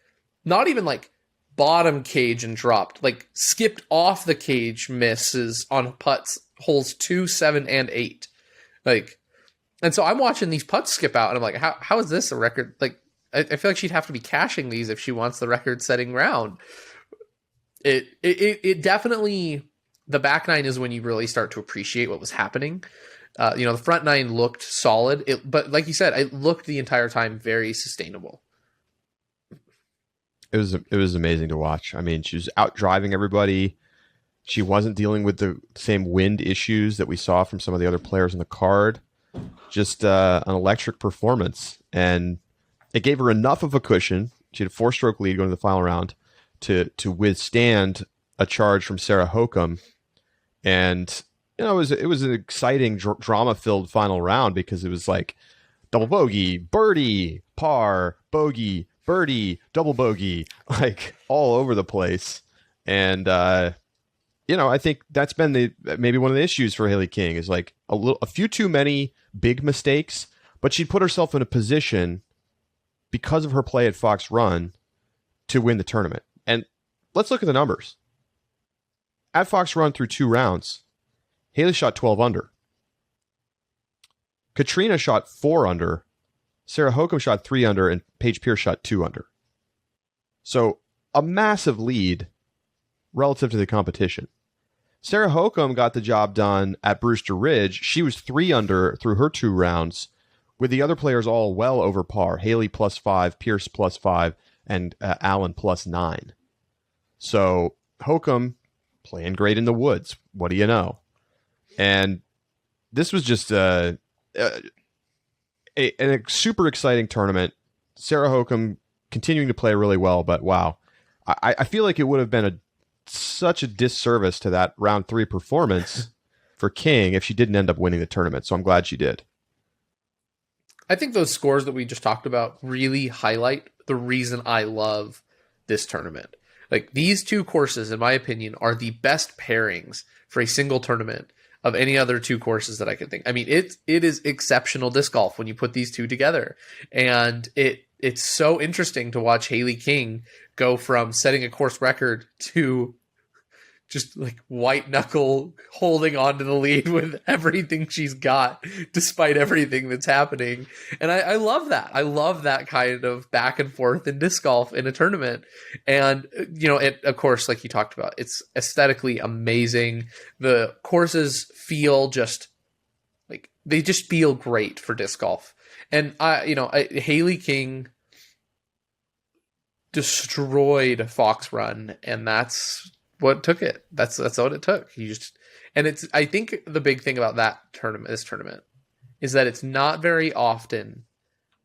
not even like bottom cage and dropped, like skipped off the cage misses on putts, holes 2, 7, and 8. Like, and so I'm watching these putts skip out and I'm like, how is this a record? Like, I feel like she'd have to be cashing these if she wants the record setting round. It definitely, the back 9 is when you really start to appreciate what was happening. The front 9 looked solid, but like you said, it looked the entire time very sustainable. It was amazing to watch. I mean, she was out driving everybody. She wasn't dealing with the same wind issues that we saw from some of the other players in the card. Just an electric performance, and it gave her enough of a cushion. She had a 4-stroke lead going to the final round to withstand a charge from Sarah Hokom. And it was an exciting drama-filled final round because it was like double bogey, birdie, par, bogey, birdie, double bogey, like all over the place. And I think that's been maybe one of the issues for Hailey King is like a few too many big mistakes, but she'd put herself in a position because of her play at Fox Run to win the tournament. And let's look at the numbers. At Fox Run through 2 rounds, Hailey shot 12 under. Katrina shot 4 under. Sarah Hokom shot 3 under, and Paige Pierce shot 2 under. So a massive lead relative to the competition. Sarah Hokom got the job done at Brewster Ridge. She was 3 under through her 2 rounds, with the other players all well over par. Hailey +5, Pierce +5, and Allen +9. So Hokom playing great in the woods. What do you know? And this was just a super exciting tournament. Sarah Hokom continuing to play really well, but wow. I feel like it would have been such a disservice to that round 3 performance for King if she didn't end up winning the tournament. So I'm glad she did. I think those scores that we just talked about really highlight the reason I love this tournament. Like, these 2 courses, in my opinion, are the best pairings for a single tournament of any other 2 courses that I can think. I mean, it is exceptional disc golf when you put these 2 together. And it's so interesting to watch Hailey King go from setting a course record to just like white knuckle holding on to the lead with everything she's got, despite everything that's happening. And I love that. I love that kind of back and forth in disc golf in a tournament. And, you know, it, of course, like you talked about, it's aesthetically amazing. The courses feel just like, they just feel great for disc golf. And Hailey King destroyed Fox Run, and that's what took it. That's what it took. I think the big thing about this tournament, is that it's not very often.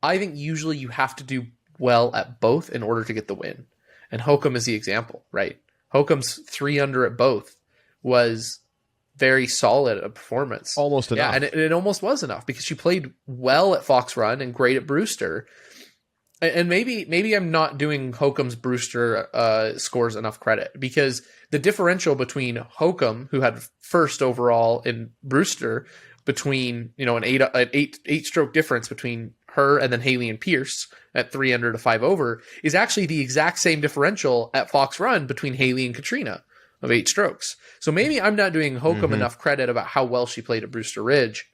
I think usually you have to do well at both in order to get the win. And Hokom is the example, right? Hokom's 3 under at both was very solid a performance. Almost enough. Yeah, and it almost was enough because she played well at Fox Run and great at Brewster. And maybe I'm not doing Hokom's Brewster scores enough credit, because the differential between Hokom, who had first overall, in Brewster, between, you know, an eight stroke difference between her and then Hailey and Pierce at 3 under to 5 over, is actually the exact same differential at Fox Run between Hailey and Katrina of 8 strokes. So maybe I'm not doing Hokom enough credit about how well she played at Brewster Ridge,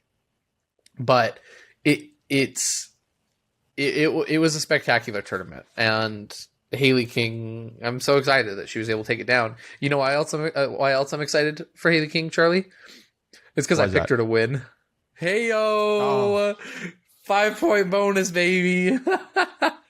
but it was a spectacular tournament, and Hailey King, I'm so excited that she was able to take it down. You know why else I'm excited for Hailey King, Charlie? It's because I picked her to win. Hey-yo! Oh. 5-point bonus, baby!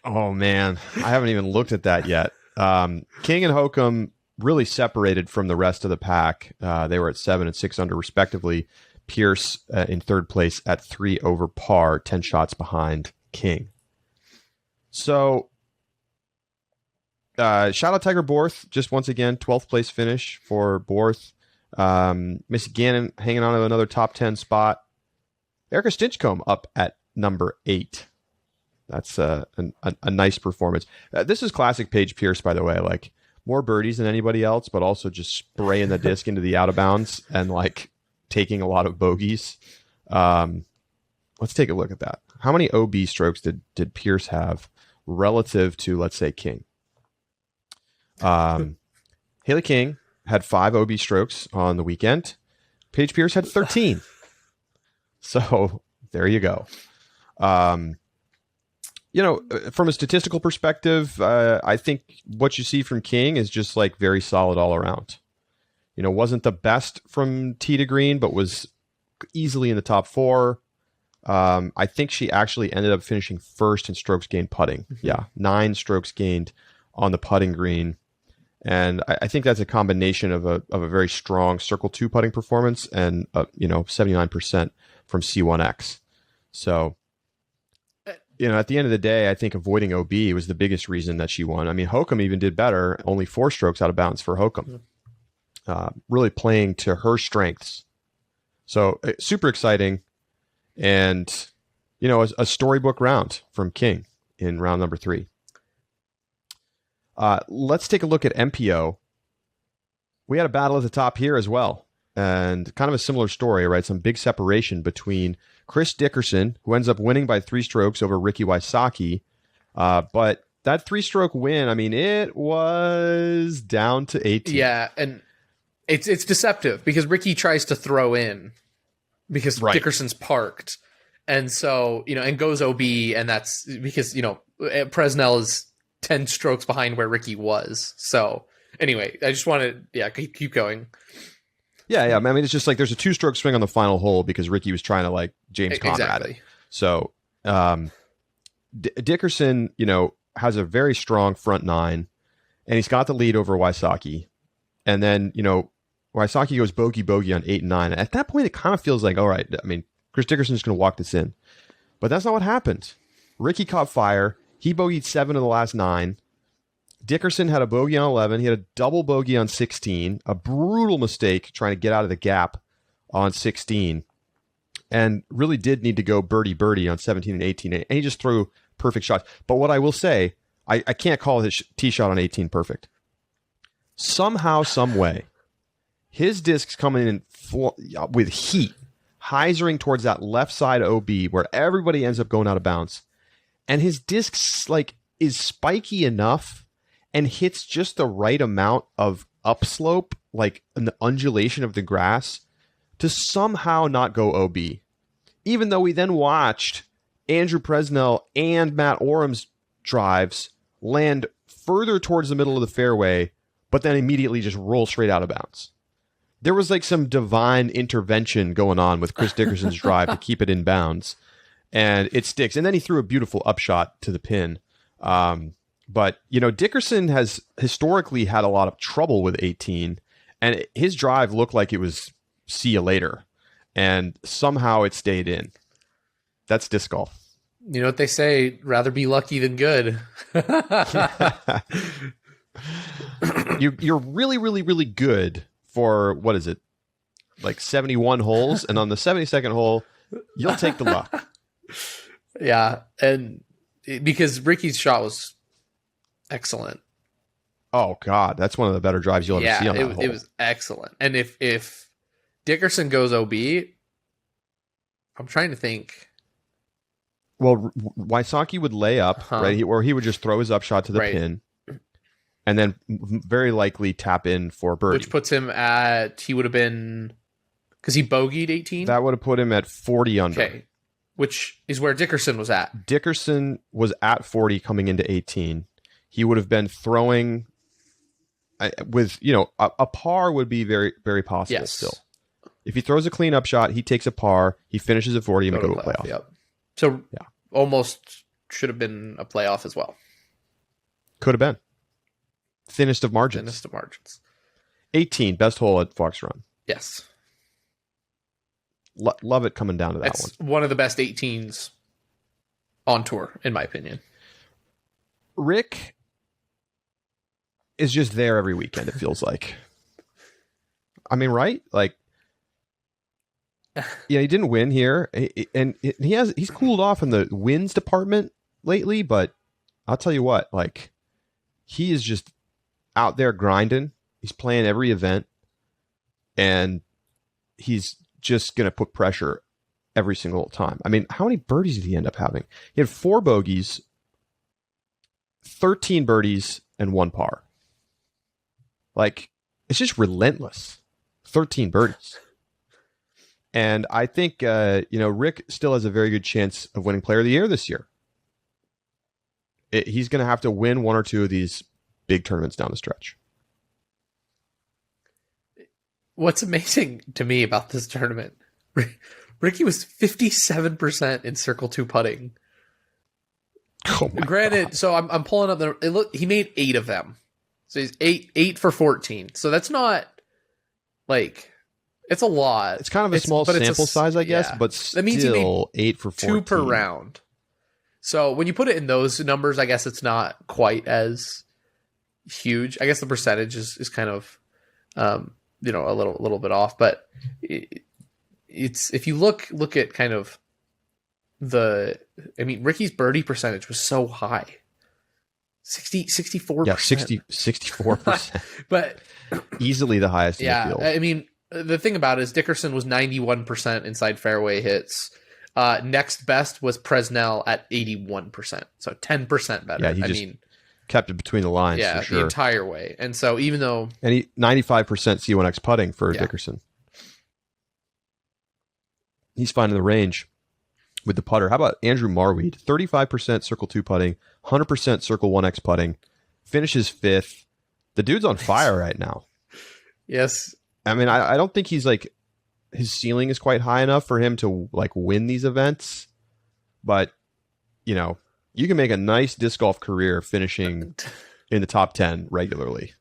Oh, man. I haven't even looked at that yet. King and Hokom really separated from the rest of the pack. They were at 7 and 6 under, respectively. Pierce in 3rd place at 3 over par, 10 shots behind King. So, shout out Tiger Borth, just once again, 12th place finish for Borth. Missy Gannon hanging on to another top 10 spot. Erica Stinchcombe up at number 8. That's a nice performance. This is classic Paige Pierce, by the way. Like, more birdies than anybody else, but also just spraying the disc into the out of bounds and like taking a lot of bogeys. Let's take a look at that. How many OB strokes did Pierce have relative to, let's say, King? Hailey King had 5 OB strokes on the weekend. Paige Pierce had 13. So there you go. You know, from a statistical perspective, I think what you see from King is just like very solid all around. You know, wasn't the best from tee to green, but was easily in the top 4. I think she actually ended up finishing first in strokes gained putting. Yeah, 9 strokes gained on the putting green. And I think that's a combination of a very strong Circle 2 putting performance and, 79% from C1X. So, you know, at the end of the day, I think avoiding OB was the biggest reason that she won. I mean, Hokom even did better, only 4 strokes out of bounds for Hokom. Really playing to her strengths. So, super exciting. And, you know, a storybook round from King in round number 3. Let's take a look at MPO. We had a battle at the top here as well. And kind of a similar story, right? Some big separation between Chris Dickerson, who ends up winning by 3 strokes over Ricky Wysocki, But that 3-stroke win, I mean, it was down to 18. Yeah, and it's deceptive because Ricky tries to throw in because Dickerson's parked. And so, and goes OB, and that's because, Presnell is 10 strokes behind where Ricky was. So anyway, I just want to, keep going. Yeah. I mean, it's just like there's a 2-stroke swing on the final hole because Ricky was trying to James Conrad it. So Dickerson, has a very strong front 9, and he's got the lead over Wysocki. And then, Wysocki goes bogey on 8 and 9. At that point, it kind of feels like, all right, I mean, Chris Dickerson's just going to walk this in. But that's not what happened. Ricky caught fire. He bogeyed 7 of the last 9. Dickerson had a bogey on 11. He had a double bogey on 16. A brutal mistake trying to get out of the gap on 16. And really did need to go birdie on 17 and 18. And he just threw perfect shots. But what I will say, I can't call his tee shot on 18 perfect. Somehow, some way, his disc's coming in with heat, hyzering towards that left side OB where everybody ends up going out of bounds. And his disc is spiky enough and hits just the right amount of upslope, like an undulation of the grass, to somehow not go OB. Even though we then watched Andrew Presnell and Matt Orum's drives land further towards the middle of the fairway, but then immediately just roll straight out of bounds. There was some divine intervention going on with Chris Dickerson's drive to keep it in bounds, and it sticks. And then he threw a beautiful upshot to the pin. But, Dickerson has historically had a lot of trouble with 18, and his drive looked like it was see you later, and somehow it stayed in. That's disc golf. You know what they say, rather be lucky than good. You're really, really, really good for, what is it, 71 holes, and on the 72nd hole, you'll take the luck. Yeah, and because Ricky's shot was excellent. Oh, God, that's one of the better drives you'll ever see on that hole. It was excellent. And if Dickerson goes OB, I'm trying to think. Well, Wysocki would lay up, right? Or he would just throw his upshot to the pin, and then very likely tap in for birdie. Which puts him he would have been, because he bogeyed 18? That would have put him at 40 under. Okay, which is where Dickerson was at. Dickerson was at 40 coming into 18. He would have been throwing with, a par would be very, very possible still. If he throws a clean upshot, he takes a par, he finishes at 40, and we go to a playoff. Yep. So almost should have been a playoff as well. Could have been. Thinnest of margins. 18, best hole at Fox Run. Yes. Love it coming down to that one. One of the best 18s on tour, in my opinion. Rick is just there every weekend, it feels like. I mean, right? He didn't win here, and he's cooled off in the wins department lately, but I'll tell you what, he is just out there grinding. He's playing every event, and he's just going to put pressure every single time. I mean, how many birdies did he end up having? He had 4 bogeys, 13 birdies, and 1 par. It's just relentless. 13 birdies. And I think, Rick still has a very good chance of winning Player of the Year this year. He's going to have to win 1 or 2 of these big tournaments down the stretch. What's amazing to me about this tournament, Ricky was 57% in Circle 2 putting. Oh my Granted, God. so I'm pulling up he made 8 of them. So he's 8 for 14. So that's not it's a lot. It's kind of a small sample size, I guess, but still, that means he made 8 for 14. 2 per round. So when you put it in those numbers, I guess it's not quite as huge. I guess the percentage is kind of, a little bit off. But it's if you look at kind of Ricky's birdie percentage was so high. 64%. Yeah, 64%. But easily the highest in the field. I mean, the thing about it is Dickerson was 91% inside fairway hits. Next best was Presnell at 81%. So 10% better. Yeah, he kept it between the lines for sure. The entire way. And so even though... And 95% C1X putting for Dickerson. He's finding the range with the putter. How about Andrew Marweed? 35% Circle 2 putting, 100% Circle 1X putting, finishes 5th. The dude's on fire right now. Yes. I mean, I don't think he's like... His ceiling is quite high enough for him to like win these events. But, you know... You can make a nice disc golf career finishing in the top 10 regularly.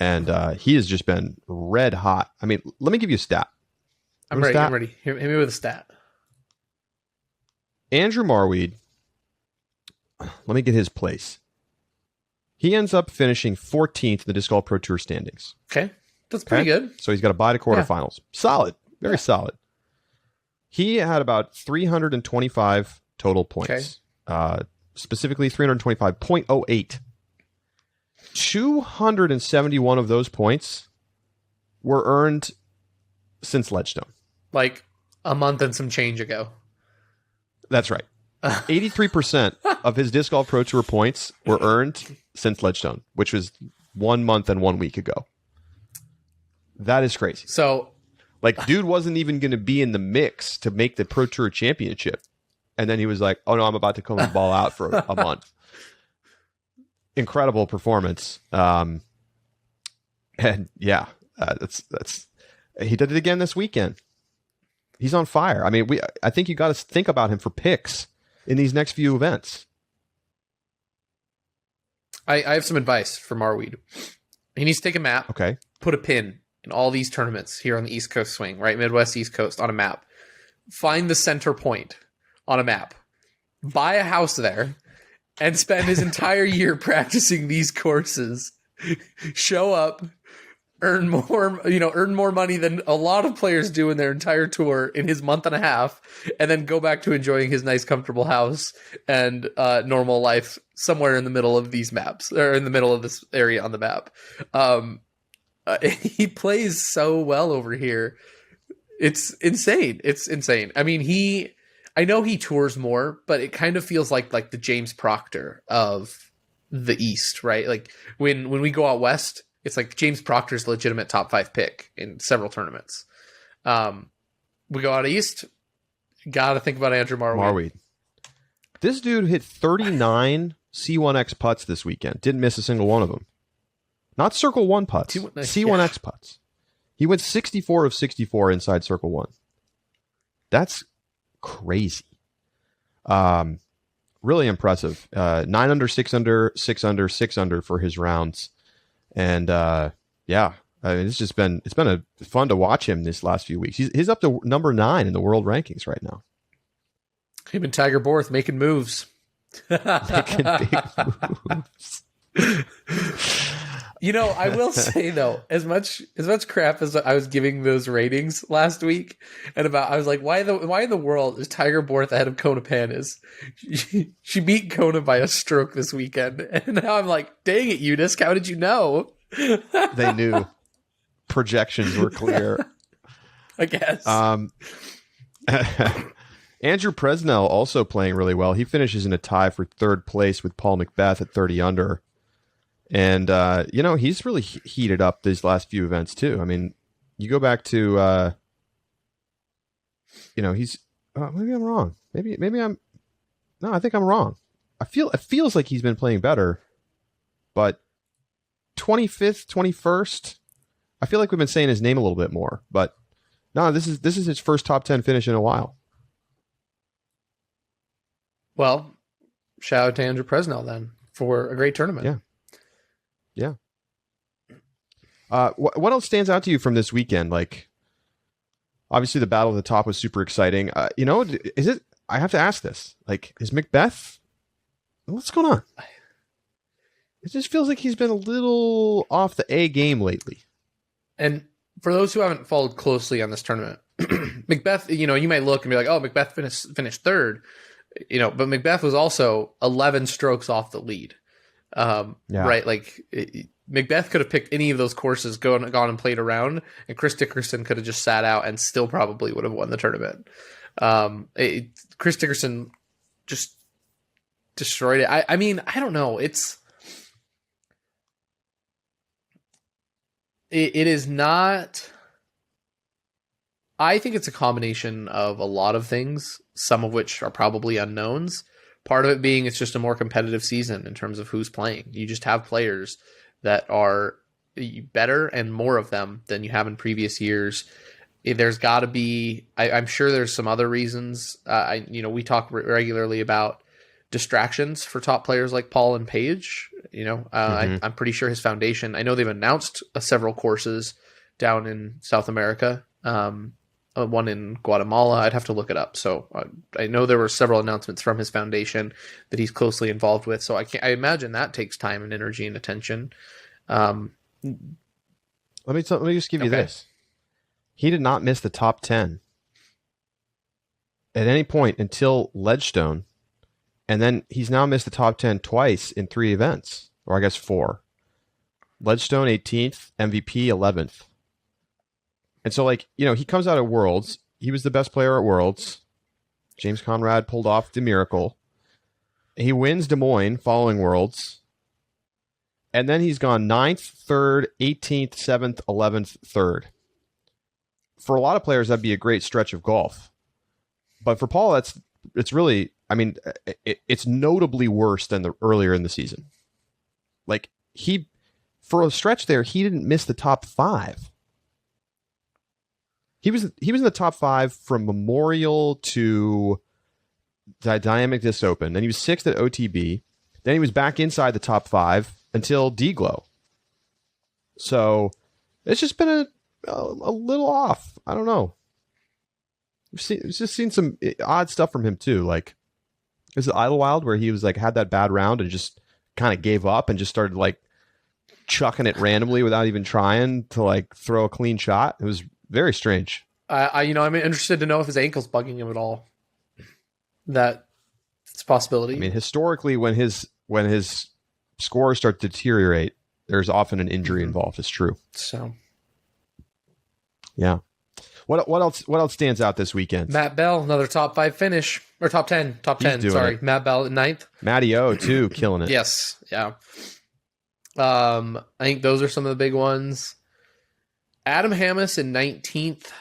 And he has just been red hot. I mean, let me give you a stat. I'm ready. Hit me with a stat. Andrew Marweed, let me get his place. He ends up finishing 14th in the Disc Golf Pro Tour standings. Okay. That's pretty good. So he's got a bye to quarterfinals. Yeah. Solid. Very solid. He had about 325 total points. Okay. Specifically 325.08. 271 of those points were earned since Ledgestone. Like a month and some change ago. That's right. 83% of his Disc Golf Pro Tour points were earned since Ledgestone, which was 1 month and 1 week ago. That is crazy. So, like, dude wasn't even going to be in the mix to make the Pro Tour Championship. And then he was like, oh, no, I'm about to come and ball out for a month. Incredible performance. And yeah, that's he did it again this weekend. He's on fire. I mean, I think you got to think about him for picks in these next few events. I have some advice for Marweed. He needs to take a map. Okay. Put a pin in all these tournaments here on the East Coast swing, right? Midwest, East Coast on a map. Find the center point on a map, buy a house there, and spend his entire year practicing these courses. Show up, earn more money than a lot of players do in their entire tour in his month and a half, and then go back to enjoying his nice, comfortable house and normal life somewhere in the middle of these maps, or in the middle of this area on the map. He plays so well over here. It's insane. I mean, I know he tours more, but it kind of feels like the James Proctor of the East, right? Like when we go out west, it's like James Proctor's legitimate top 5 pick in several tournaments. We go out east, got to think about Andrew Marweed. This dude hit 39 C1X putts this weekend. Didn't miss a single one of them. Not Circle 1 putts, C1X putts. He went 64 of 64 inside Circle 1. That's crazy. Really impressive. 9 under, 6 under, 6 under, 6 under for his rounds. And yeah, I mean, it's been fun to watch him this last few weeks. He's up to number 9 in the world rankings right now. Him and Tiger Borth making moves. Making big moves. You know, I will say though, as much crap as I was giving those ratings last week, I was like, why in the world is Tiger Borth ahead of Kona Panis? She beat Kona by a stroke this weekend, and now I'm like, dang it, Eunice, how did you know? They knew. Projections were clear. I guess. Andrew Presnell also playing really well. He finishes in a tie for 3rd place with Paul McBeth at 30 under. And, he's really heated up these last few events, too. I mean, you go back to, he's... maybe I'm wrong. Maybe I'm... No, I think I'm wrong. It feels like he's been playing better. But 25th, 21st, I feel like we've been saying his name a little bit more. But, no, this is his first top 10 finish in a while. Well, shout out to Andrew Presnell, then, for a great tournament. Yeah. Yeah. What else stands out to you from this weekend? Like, obviously the battle at the top was super exciting. Is it? I have to ask this. Like, is McBeth? What's going on? It just feels like he's been a little off the A game lately. And for those who haven't followed closely on this tournament, McBeth, you might look and be like, "Oh, McBeth finished 3rd," but McBeth was also 11 strokes off the lead. Right? Like McBeth could have picked any of those courses, gone and played around, and Chris Dickerson could have just sat out and still probably would have won the tournament. Chris Dickerson just destroyed it. I mean, I don't know. It is not. I think it's a combination of a lot of things, some of which are probably unknowns. Part of it being it's just a more competitive season in terms of who's playing. You just have players that are better and more of them than you have in previous years. There's got to be. I'm sure there's some other reasons. We talk regularly about distractions for top players like Paul and Paige. I'm pretty sure his foundation. I know they've announced several courses down in South America. One in Guatemala. I'd have to look it up. So I know there were several announcements from his foundation that he's closely involved with. So I imagine that takes time and energy and attention. Let me just give you this. He did not miss the top 10 at any point until Ledgestone. And then he's now missed the top 10 twice in 3 events, or I guess 4. Ledgestone 18th, MVP 11th. And so, he comes out of Worlds. He was the best player at Worlds. James Conrad pulled off the miracle. He wins Des Moines following Worlds. And then he's gone 9th, 3rd, 18th, 7th, 11th, 3rd. For a lot of players, that'd be a great stretch of golf. But for Paul, it's really, it's notably worse than the earlier in the season. For a stretch there, he didn't miss the top 5. He was in the top 5 from Memorial to the Dynamic Disc Open. Then he was 6th at OTB. Then he was back inside the top 5 until D-Glow. So it's just been a little off. I don't know. We've just seen some odd stuff from him too. Is it Idlewild where he was had that bad round and just kind of gave up and just started chucking it randomly without even trying to throw a clean shot? It was very strange. I'm interested to know if his ankle's bugging him at all. It's a possibility. Historically, when his scores start to deteriorate, there's often an injury involved. It's true. So, yeah. What else stands out this weekend? Matt Bell, another top 5 finish or top 10. Sorry, it. Matt Bell at 9th. Matty O too, killing it. Yes, yeah. I think those are some of the big ones. Adam Hammes in 19th,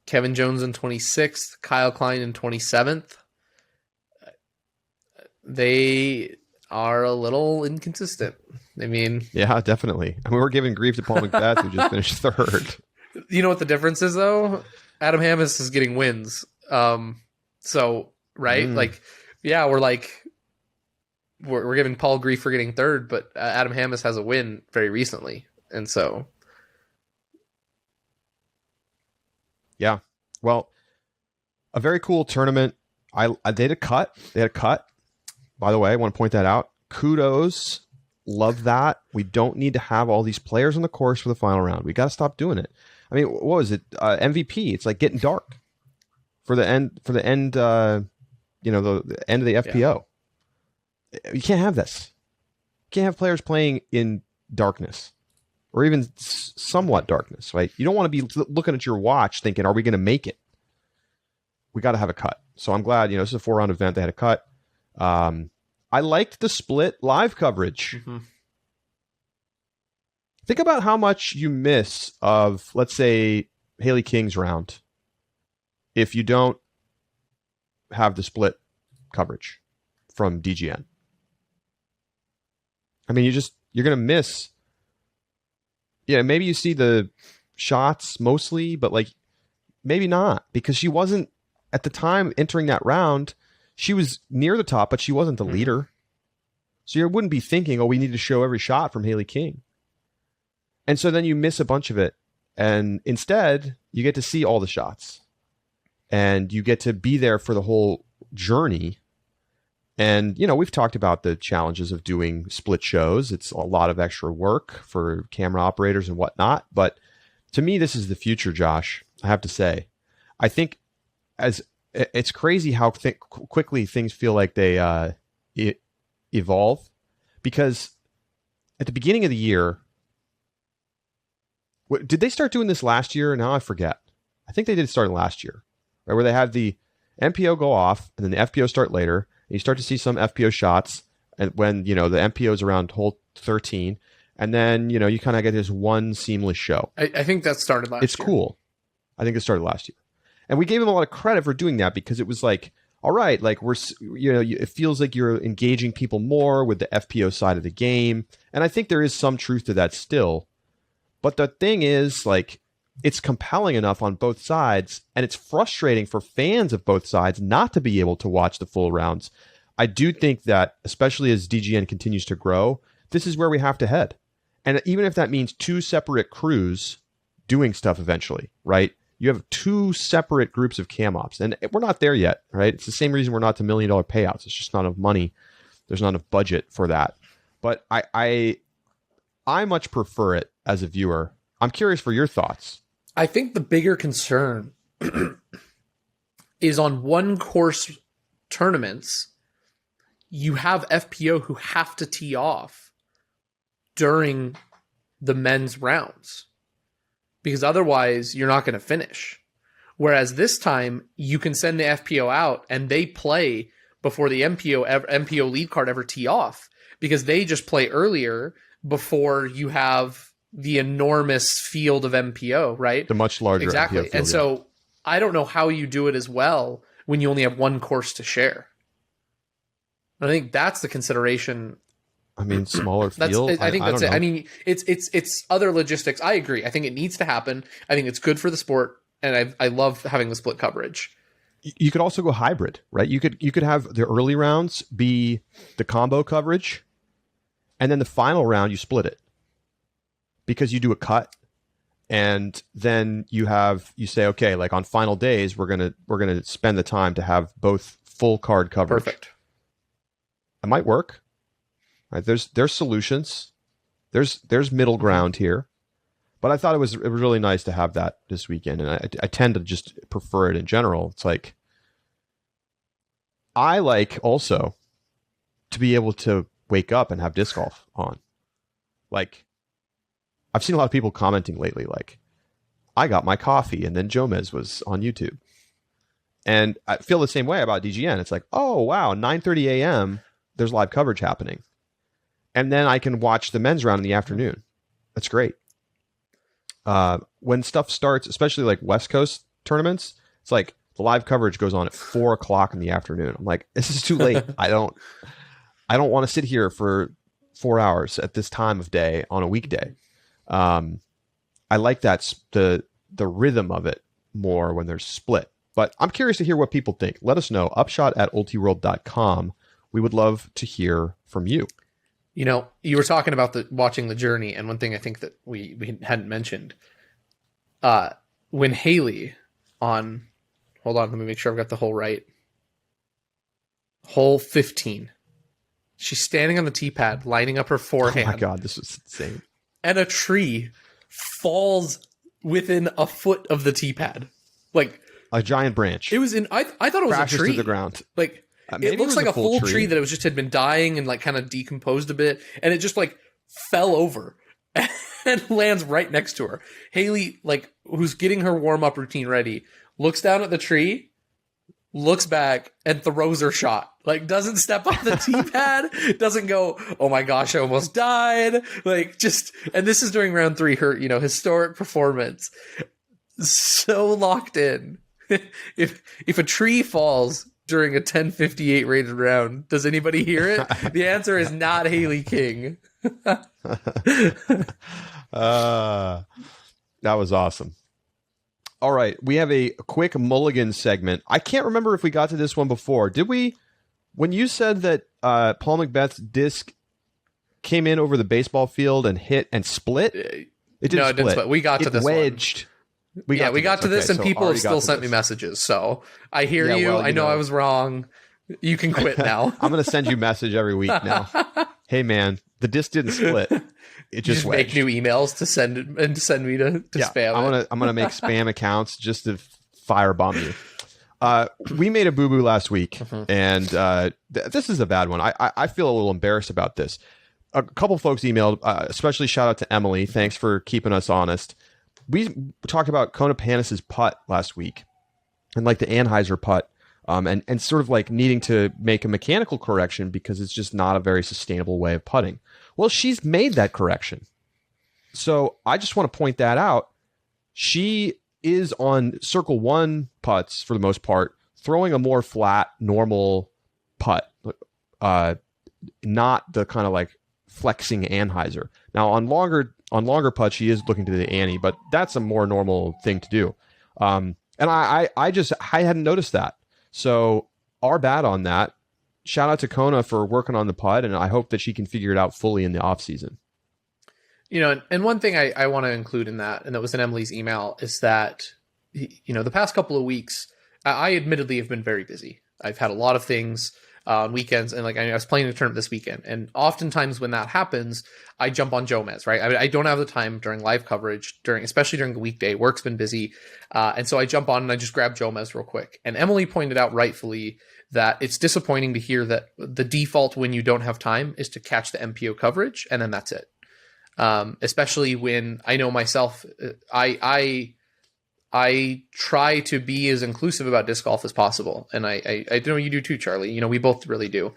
Kevin Jones in 26th, Kyle Klein in 27th. They are a little inconsistent. Yeah, definitely. We're giving grief to Paul McBeth, who just finished 3rd. You know what the difference is, though? Adam Hammes is getting wins. So, right? We're giving Paul grief for getting 3rd, but Adam Hammes has a win very recently. And so... Yeah. Well, a very cool tournament. They had a cut. By the way, I want to point that out. Kudos. Love that. We don't need to have all these players on the course for the final round. We got to stop doing it. What was it? MVP. It's getting dark for the end, the end of the FPO. Yeah. You can't have this. You can't have players playing in darkness. Or even somewhat darkness, right? You don't want to be looking at your watch thinking, are we going to make it? We got to have a cut. So I'm glad, this is a 4-round event. They had a cut. I liked the split live coverage. Mm-hmm. Think about how much you miss of, let's say, Hailey King's round if you don't have the split coverage from DGN. You're going to miss... Yeah, maybe you see the shots mostly, but maybe not, because she wasn't at the time entering that round. She was near the top, but she wasn't the leader. So you wouldn't be thinking, we need to show every shot from Hailey King. And so then you miss a bunch of it. And instead, you get to see all the shots. And you get to be there for the whole journey. And, we've talked about the challenges of doing split shows. It's a lot of extra work for camera operators and whatnot. But to me, this is the future, Josh, I have to say. I think it's crazy how quickly things feel like they evolve. Because at the beginning of the year, did they start doing this last year? Now I forget. I think they did start last year, right? Where they had MPO go off, and then the FPO start later. And you start to see some FPO shots, and when the MPO is around hole 13, and then you kind of get this one seamless show. I think that started last year. It's cool. I think it started last year, and we gave him a lot of credit for doing that because it was like, all right, like it feels like you're engaging people more with the FPO side of the game, and I think there is some truth to that still. But the thing is, like, it's compelling enough on both sides, and it's frustrating for fans of both sides not to be able to watch the full rounds. I do think that, especially as DGN continues to grow, this is where we have to head. And even if that means two separate crews doing stuff eventually, right? You have two separate groups of cam ops, and we're not there yet, right? It's the same reason we're not to $1 million payouts. It's just not enough money. There's not enough budget for that. But I much prefer it as a viewer. I'm curious for your thoughts. I think the bigger concern is on one course tournaments, you have FPO who have to tee off during the men's rounds because otherwise you're not going to finish. Whereas this time you can send the FPO out and they play before the MPO lead card ever tee off because they just play earlier before you have the enormous field of MPO, right? The much larger exactly. MPO field, and so I don't know how you do it as well when you only have one course to share. I think that's the consideration. I mean, smaller field. I think that's it. I mean, it's other logistics. I agree. I think it needs to happen. I think it's good for the sport, and I love having the split coverage. You could also go hybrid, right? You could have the early rounds be the combo coverage, and then the final round you split it because you do a cut, and then you say, okay, like on final days we're gonna spend the time to have both full card coverage. Perfect. It might work. Right? There's solutions. There's middle ground here. But I thought it was really nice to have that this weekend, and I tend to just prefer it in general. It's like I like also to be able to wake up and have disc golf on. Like I've seen a lot of people commenting lately, like I got my coffee and then Jomez was on YouTube, and I feel the same way about DGN. It's like, oh wow, 9:30 a.m. there's live coverage happening, and then I can watch the men's round in the afternoon. That's great. When stuff starts, especially like West Coast tournaments, it's like the live coverage goes on at 4:00 in the afternoon. I'm like, this is too late. I don't want to sit here for 4 hours at this time of day on a weekday. I like that the rhythm of it more when they're split. But I'm curious to hear what people think. Let us know. Upshot@ultiworld.com. We would love to hear from you. You were talking about watching the journey, and one thing I think that we hadn't mentioned, when Hailey on, hold on, let me make sure I've got the hole right. Hole 15. She's standing on the tee pad, lining up her forehand. Oh my God, this was insane. And a tree falls within a foot of the tee pad. Like a giant branch. It was I thought it was crashes a tree. To the ground. Like it looks like a full tree that had been dying and like kind of decomposed a bit, and it just like fell over and lands right next to her. Hailey, like who's getting her warm up routine ready, looks down at the tree, looks back, and throws her shot. Like doesn't step off the tee pad, doesn't go, oh my gosh, I almost died. Like just, and this is during round 3, her historic performance. So locked in. If a tree falls during a 10:58 rated round, does anybody hear it? The answer is not Hailey King. That was awesome. All right, we have a quick Mulligan segment. I can't remember if we got to this one before. Did we? When you said that Paul McBeth's disc came in over the baseball field and hit and split, it didn't split. We got to this wedged. One. We got to this, and people have still sent me messages. So I hear you. Well, I know I was wrong. You can quit now. I'm going to send you a message every week now. Hey, man, the disc didn't split. It just make new emails to send me to spam. I'm gonna make spam accounts just to firebomb you. We made a boo-boo last week, and this is a bad one. I feel a little embarrassed about this. A couple folks emailed, especially shout out to Emily. Thanks for keeping us honest. We talked about Kona Panis's putt last week, and like the Anheuser putt and sort of like needing to make a mechanical correction because it's just not a very sustainable way of putting. Well, she's made that correction. So I just want to point that out. She is on circle one putts for the most part, throwing a more flat, normal putt, not the kind of like flexing Anheuser. Now on longer putts, she is looking to the Annie, but that's a more normal thing to do. And I hadn't noticed that. So our bad on that. Shout out to Kona for working on the putt, and I hope that she can figure it out fully in the off season. You know, and one thing I want to include in that, and that was in Emily's email, is that, you know, the past couple of weeks, I admittedly have been very busy. I've had a lot of things on weekends, and like I was playing a tournament this weekend, and oftentimes when that happens, I jump on Jomez, right? I don't have the time during live coverage, especially during the weekday. Work's been busy, and so I jump on and I just grab Jomez real quick. And Emily pointed out rightfully that it's disappointing to hear that the default when you don't have time is to catch the MPO coverage, and then that's it. Especially when I know myself, I try to be as inclusive about disc golf as possible. And I know you do too, Charlie. You know, we both really do.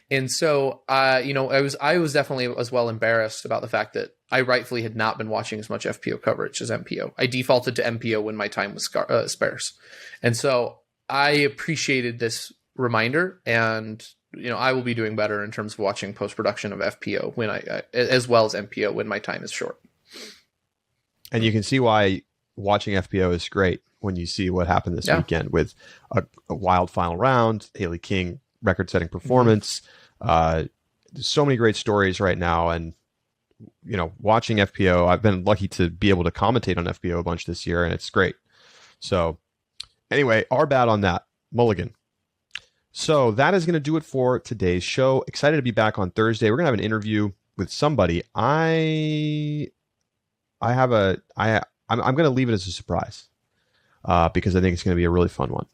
And so, you know, I was definitely as well embarrassed about the fact that I rightfully had not been watching as much FPO coverage as MPO. I defaulted to MPO when my time was sparse. And so I appreciated this reminder, and you know, I will be doing better in terms of watching post-production of FPO when I as well as MPO when my time is short. And you can see why watching FPO is great when you see what happened this weekend with a wild final round, Hailey King record-setting performance. There's so many great stories right now, and you know, watching FPO, I've been lucky to be able to commentate on FPO a bunch this year, and it's great. So anyway, our bad on that. Mulligan. So that is going to do it for today's show. Excited to be back on Thursday. We're going to have an interview with somebody. I'm going to leave it as a surprise because I think it's going to be a really fun one.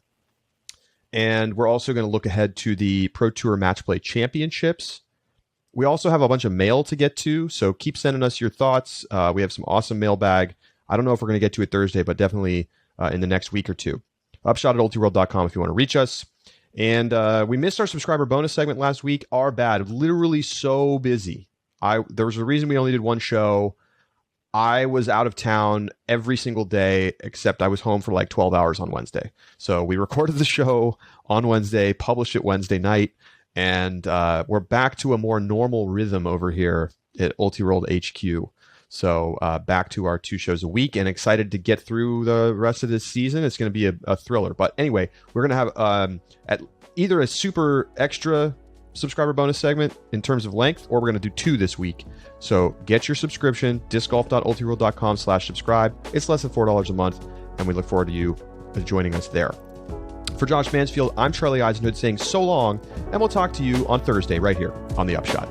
And we're also going to look ahead to the Pro Tour Match Play Championships. We also have a bunch of mail to get to, so keep sending us your thoughts. We have some awesome mailbag. I don't know if we're going to get to it Thursday, but definitely in the next week or two. Upshot at ultiworld.com if you want to reach us. And we missed our subscriber bonus segment last week. Our bad. Literally so busy. There was a reason we only did one show. I was out of town every single day, except I was home for like 12 hours on Wednesday. So we recorded the show on Wednesday, published it Wednesday night, and we're back to a more normal rhythm over here at Ultiworld HQ. So back to our 2 shows a week, and excited to get through the rest of this season. It's going to be a thriller. But anyway, we're going to have at either a super extra subscriber bonus segment in terms of length, or we're going to do 2 this week. So get your subscription, discgolf.ultiworld.com/subscribe. It's less than $4 a month, and we look forward to you joining us there. For Josh Mansfield, I'm Charlie Eisenhood saying so long, and we'll talk to you on Thursday right here on The Upshot.